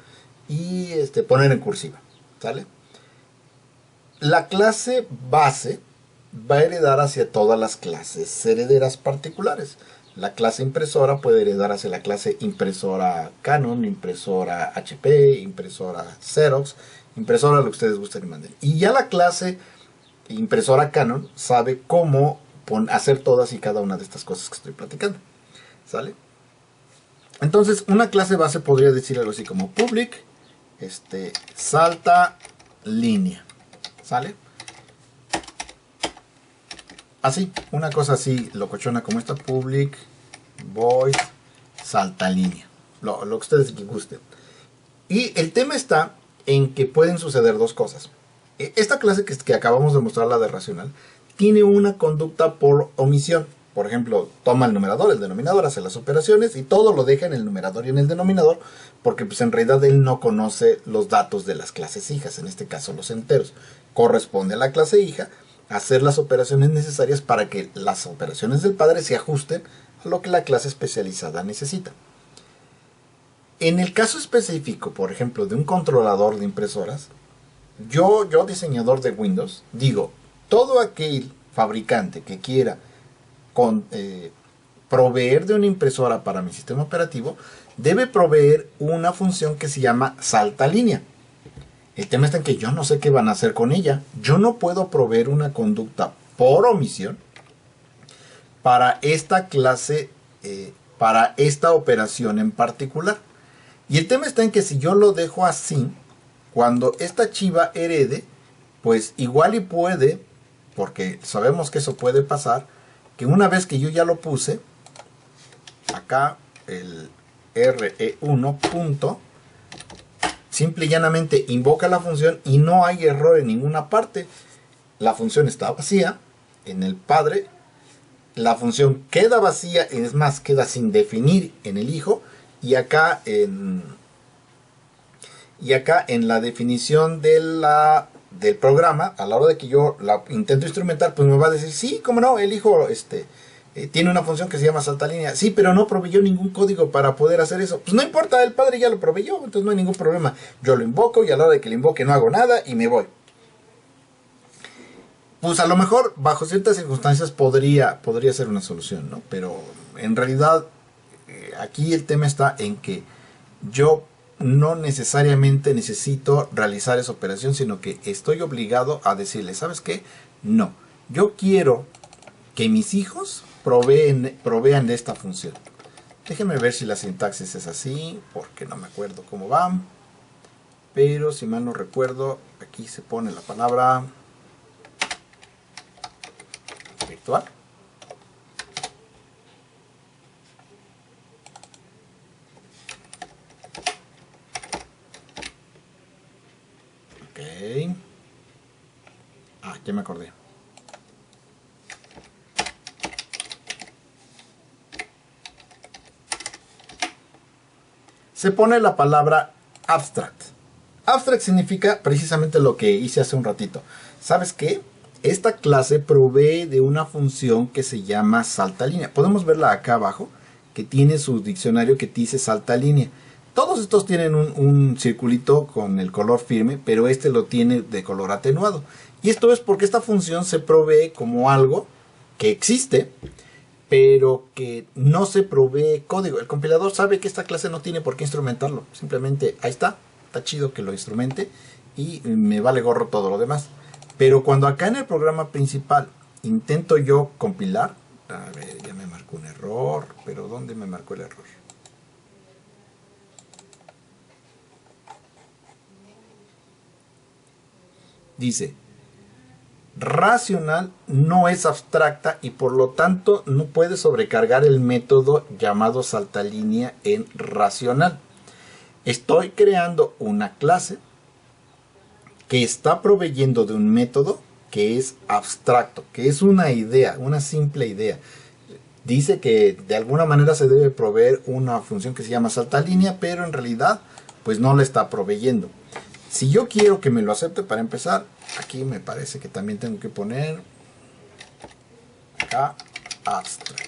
y poner en cursiva, ¿sale? La clase base va a heredar hacia todas las clases herederas particulares. La clase impresora puede heredar hacia la clase impresora Canon, impresora HP, impresora Xerox, impresora lo que ustedes gusten y manden. Y ya la clase impresora Canon sabe cómo hacer todas y cada una de estas cosas que estoy platicando, ¿sale? Entonces una clase base podría decir algo así como public, salta línea, ¿sale? Así, una cosa así locochona como esta, public void salta línea, lo que ustedes gusten. Y el tema está en que pueden suceder dos cosas. Esta clase que acabamos de mostrar, la de racional, tiene una conducta por omisión. Por ejemplo, toma el numerador, el denominador, hace las operaciones y todo lo deja en el numerador y en el denominador, porque pues en realidad él no conoce los datos de las clases hijas, en este caso los enteros. Corresponde a la clase hija hacer las operaciones necesarias para que las operaciones del padre se ajusten a lo que la clase especializada necesita. En el caso específico, por ejemplo, de un controlador de impresoras, yo diseñador de Windows, digo, todo aquel fabricante que quiera proveer de una impresora para mi sistema operativo, debe proveer una función que se llama salta línea. El tema está en que yo no sé qué van a hacer con ella. Yo no puedo proveer una conducta por omisión para esta clase, para esta operación en particular. Y el tema está en que si yo lo dejo así, cuando esta chiva herede, pues igual y puede, porque sabemos que eso puede pasar, que una vez que yo ya lo puse, acá el RE1 punto, simple y llanamente invoca la función y no hay error en ninguna parte. La función está vacía en el padre, la función queda vacía, es más, queda sin definir en el hijo, y acá en la definición del programa, a la hora de que yo la intento instrumentar, pues me va a decir, sí, cómo no, el hijo tiene una función que se llama salta línea. Sí, pero no proveyó ningún código para poder hacer eso. Pues no importa, el padre ya lo proveyó, entonces no hay ningún problema. Yo lo invoco y a la hora de que lo invoque no hago nada y me voy. Pues a lo mejor bajo ciertas circunstancias podría ser una solución, ¿no? Pero en realidad aquí el tema está en que yo no necesariamente necesito realizar esa operación, sino que estoy obligado a decirle, ¿sabes qué? No, yo quiero que mis hijos provean de esta función. Déjenme ver si la sintaxis es así, porque no me acuerdo cómo va. pero si mal no recuerdo, aquí se pone la palabra virtual. Ok. Ah, ya me acordé. Se pone la palabra abstract. Abstract significa precisamente lo que hice hace un ratito. ¿Sabes qué? Esta clase provee de una función que se llama salta línea. Podemos verla acá abajo, que tiene su diccionario que dice salta línea. Todos estos tienen un circulito con el color firme, pero este lo tiene de color atenuado. Y esto es porque esta función se provee como algo que existe, pero que no se provee código. El compilador sabe que esta clase no tiene por qué instrumentarlo. Simplemente ahí está chido que lo instrumente y me vale gorro todo lo demás. Pero cuando acá en el programa principal intento yo compilar, a ver, ya me marcó un error, pero ¿dónde me marcó el error? Dice, racional no es abstracta y por lo tanto no puede sobrecargar el método llamado saltalínea en racional. Estoy creando una clase que está proveyendo de un método que es abstracto, que es una idea, una simple idea. Dice que de alguna manera se debe proveer una función que se llama saltalínea, pero en realidad pues no la está proveyendo. Si yo quiero que me lo acepte, para empezar, aquí me parece que también tengo que poner acá abstract.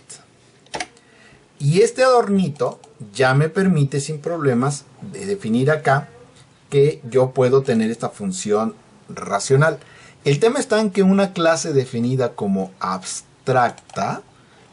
Y este adornito ya me permite sin problemas de definir acá que yo puedo tener esta función racional. El tema está en que una clase definida como abstracta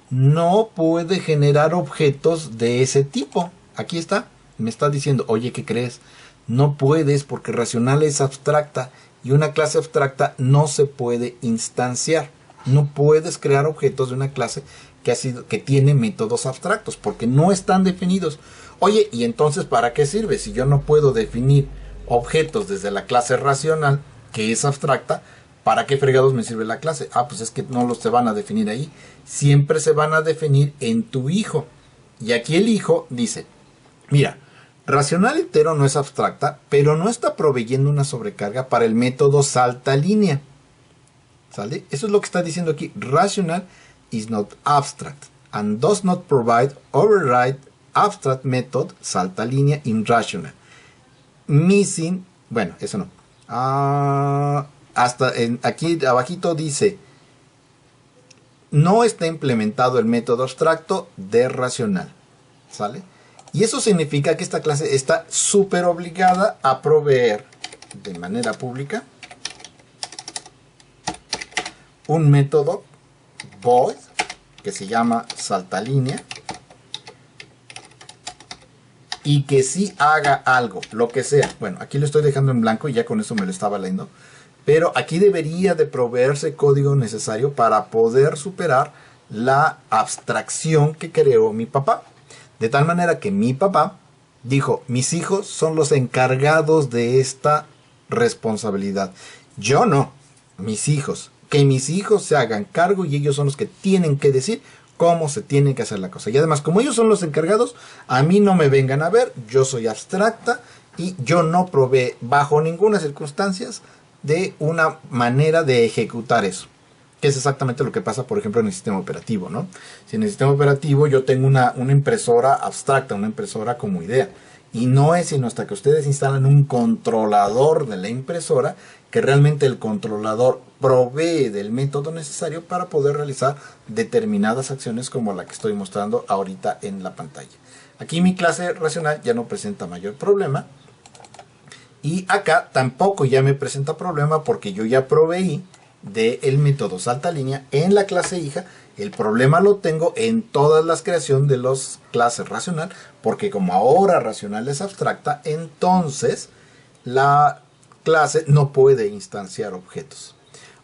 no puede generar objetos de ese tipo. Aquí está, me está diciendo, oye, ¿qué crees? No puedes porque racional es abstracta y una clase abstracta no se puede instanciar. No puedes crear objetos de una clase que tiene métodos abstractos porque no están definidos. Oye, ¿y entonces para qué sirve? Si yo no puedo definir objetos desde la clase racional, que es abstracta, ¿para qué fregados me sirve la clase? Ah, pues es que no los se van a definir ahí. Siempre se van a definir en tu hijo. Y aquí el hijo dice, mira, racional entero no es abstracta, pero no está proveyendo una sobrecarga para el método salta línea. ¿Sale? Eso es lo que está diciendo aquí. Rational is not abstract and does not provide override abstract method salta línea in rational. Missing, bueno, eso no. Aquí abajito dice, no está implementado el método abstracto de racional. ¿Sale? Y eso significa que esta clase está súper obligada a proveer de manera pública un método void que se llama saltalínea y que sí haga algo, lo que sea. Bueno, aquí lo estoy dejando en blanco y ya con eso me lo estaba leyendo. Pero aquí debería de proveerse código necesario para poder superar la abstracción que creó mi papá. De tal manera que mi papá dijo, mis hijos son los encargados de esta responsabilidad. Yo no, mis hijos. Que mis hijos se hagan cargo y ellos son los que tienen que decir cómo se tiene que hacer la cosa. Y además, como ellos son los encargados, a mí no me vengan a ver, yo soy abstracta y yo no provee bajo ninguna circunstancia de una manera de ejecutar eso. Que es exactamente lo que pasa, por ejemplo, en el sistema operativo, ¿no? Si en el sistema operativo yo tengo una impresora abstracta, una impresora como idea, y no es sino hasta que ustedes instalan un controlador de la impresora que realmente el controlador provee del método necesario para poder realizar determinadas acciones como la que estoy mostrando ahorita en la pantalla. Aquí mi clase racional ya no presenta mayor problema. Y acá tampoco ya me presenta problema porque yo ya proveí del método saltalínea en la clase hija. El problema lo tengo en todas las creaciones de las clases racional, porque como ahora racional es abstracta, entonces la clase no puede instanciar objetos.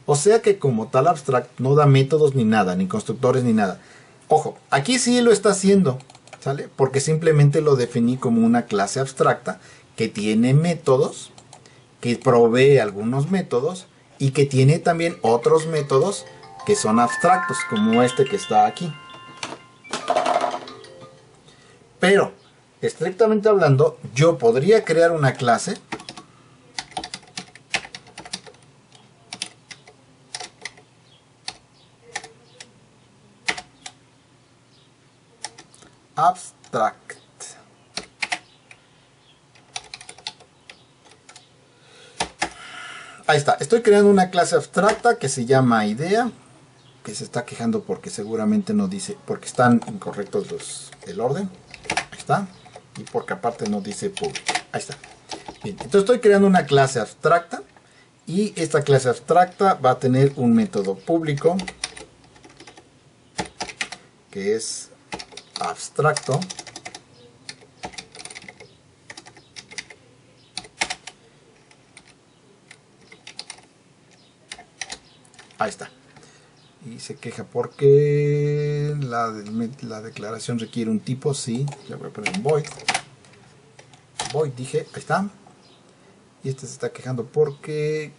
O sea que como tal abstract no da métodos ni nada, ni constructores ni nada. Ojo, aquí sí lo está haciendo, ¿sale? Porque simplemente lo definí como una clase abstracta que tiene métodos que provee algunos métodos y que tiene también otros métodos que son abstractos, como este que está aquí. Pero, estrictamente hablando, yo podría crear una clase abstract. Ahí está, estoy creando una clase abstracta que se llama idea, que se está quejando porque seguramente no dice, porque están incorrectos el orden. Ahí está. Y porque aparte no dice public. Ahí está. Bien, entonces estoy creando una clase abstracta y esta clase abstracta va a tener un método público que es abstracto. Ahí está. Y se queja porque la declaración requiere un tipo, sí. Le voy a poner un void. Void, dije, ahí está. Y este se está quejando porque...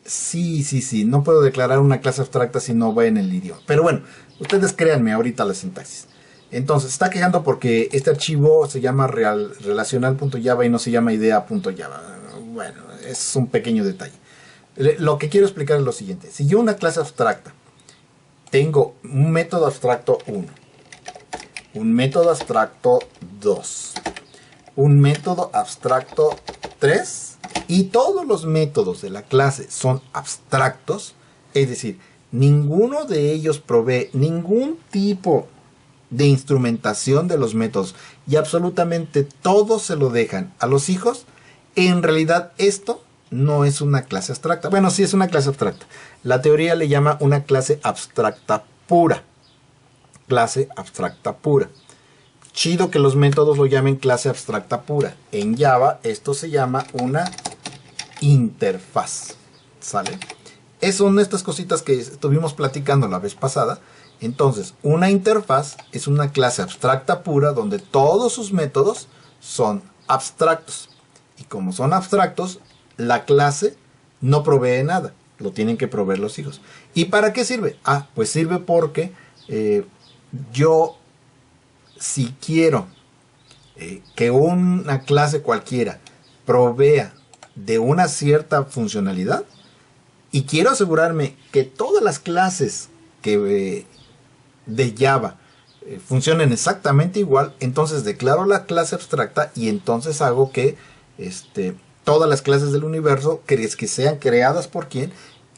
Sí, no puedo declarar una clase abstracta si no va en el idioma. Pero bueno, ustedes créanme ahorita la sintaxis. Entonces, se está quejando porque este archivo se llama relacional.java y no se llama idea.java. Bueno, es un pequeño detalle. Lo que quiero explicar es lo siguiente. Si yo una clase abstracta tengo un método abstracto 1, un método abstracto 2, un método abstracto 3 y todos los métodos de la clase son abstractos, es decir, ninguno de ellos provee ningún tipo de instrumentación de los métodos y absolutamente todos se lo dejan a los hijos, en realidad esto no es una clase abstracta. Bueno, sí es una clase abstracta. La teoría le llama una clase abstracta pura. Clase abstracta pura. Chido que los métodos lo llamen clase abstracta pura. En Java esto se llama una interfaz. ¿Sale? Son estas cositas que estuvimos platicando la vez pasada. Entonces, una interfaz es una clase abstracta pura donde todos sus métodos son abstractos. Y como son abstractos, la clase no provee nada, lo tienen que proveer los hijos. ¿Y para qué sirve? Pues sirve porque yo, si quiero que una clase cualquiera provea de una cierta funcionalidad y quiero asegurarme que todas las clases que de Java funcionen exactamente igual, entonces declaro la clase abstracta y entonces hago que todas las clases del universo que sean creadas por quien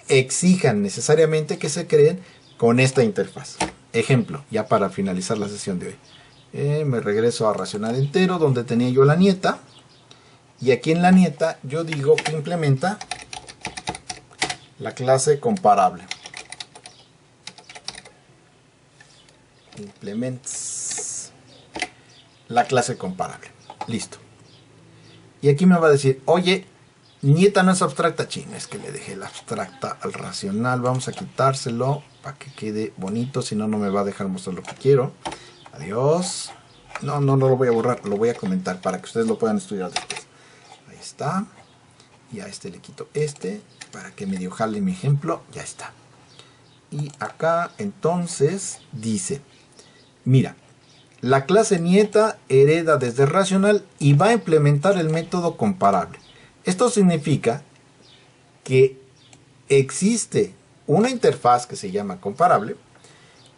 exijan necesariamente que se creen con esta interfaz. Ejemplo, ya para finalizar la sesión de hoy. Me regreso a racional entero donde tenía yo la nieta. Y aquí en la nieta yo digo que implementa la clase comparable. Implements la clase comparable. Listo. Y aquí me va a decir, oye, nieta no es abstracta. Ching, es que le dejé la abstracta al racional. Vamos a quitárselo para que quede bonito. Si no, no me va a dejar mostrar lo que quiero. Adiós. No lo voy a borrar. Lo voy a comentar para que ustedes lo puedan estudiar después. Ahí está. Y a este le quito para que medio jale mi ejemplo. Ya está. Y acá entonces dice, mira, la clase nieta hereda desde racional y va a implementar el método comparable. Esto significa que existe una interfaz que se llama comparable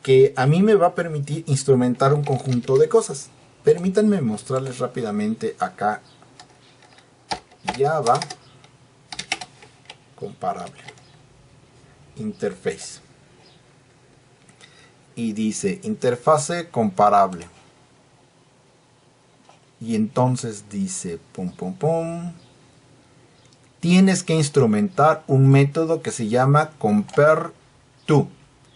que a mí me va a permitir instrumentar un conjunto de cosas. Permítanme mostrarles rápidamente acá Java comparable interface. Y dice interfase comparable. Y entonces dice tienes que instrumentar un método que se llama compareTo.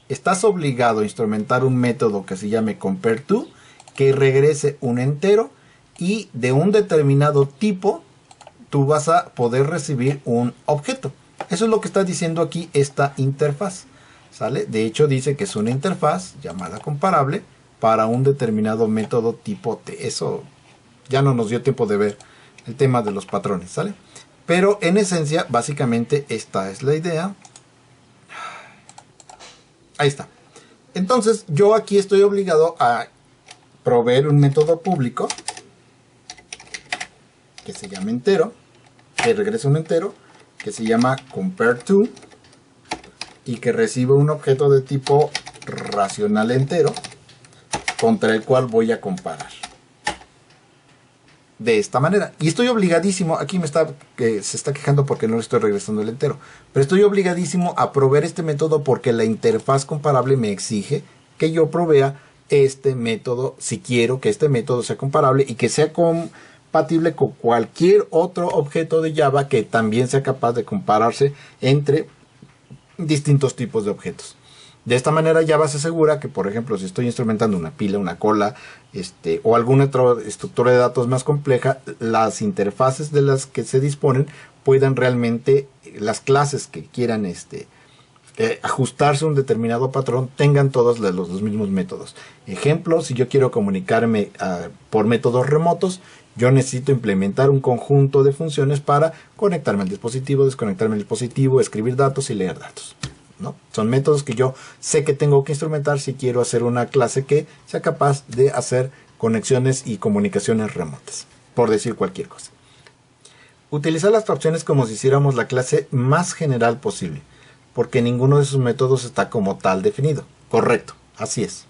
Estás obligado a instrumentar un método que se llame compareTo, que regrese un entero y de un determinado tipo tú vas a poder recibir un objeto. Eso es lo que está diciendo aquí esta interfaz. ¿Sale? De hecho dice que es una interfaz llamada comparable para un determinado método tipo T. Eso ya no nos dio tiempo de ver el tema de los patrones, ¿sale? Pero en esencia, básicamente, esta es la idea. Ahí está. Entonces, yo aquí estoy obligado a proveer un método público que se llama entero, que regresa un entero, que se llama compareTo, y que recibe un objeto de tipo racional entero, contra el cual voy a comparar. De esta manera. Y estoy obligadísimo, aquí se está quejando porque no le estoy regresando el entero, pero estoy obligadísimo a proveer este método porque la interfaz comparable me exige que yo provea este método si quiero que este método sea comparable y que sea compatible con cualquier otro objeto de Java que también sea capaz de compararse entre distintos tipos de objetos. De esta manera Java se asegura que, por ejemplo, si estoy instrumentando una pila, una cola, o alguna otra estructura de datos más compleja, las interfaces de las que se disponen puedan realmente, las clases que quieran ajustarse a un determinado patrón, tengan todos los mismos métodos. Ejemplo, si yo quiero comunicarme por métodos remotos, yo necesito implementar un conjunto de funciones para conectarme al dispositivo, desconectarme al dispositivo, escribir datos y leer datos, ¿no? Son métodos que yo sé que tengo que instrumentar si quiero hacer una clase que sea capaz de hacer conexiones y comunicaciones remotas, por decir cualquier cosa. Utilizar las opciones como si hiciéramos la clase más general posible, porque ninguno de esos métodos está como tal definido. Correcto, así es.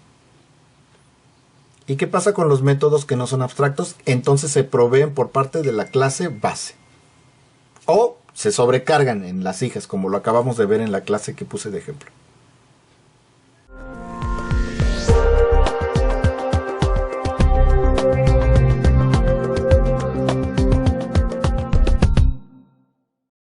¿Y qué pasa con los métodos que no son abstractos? Entonces se proveen por parte de la clase base. O se sobrecargan en las hijas, como lo acabamos de ver en la clase que puse de ejemplo.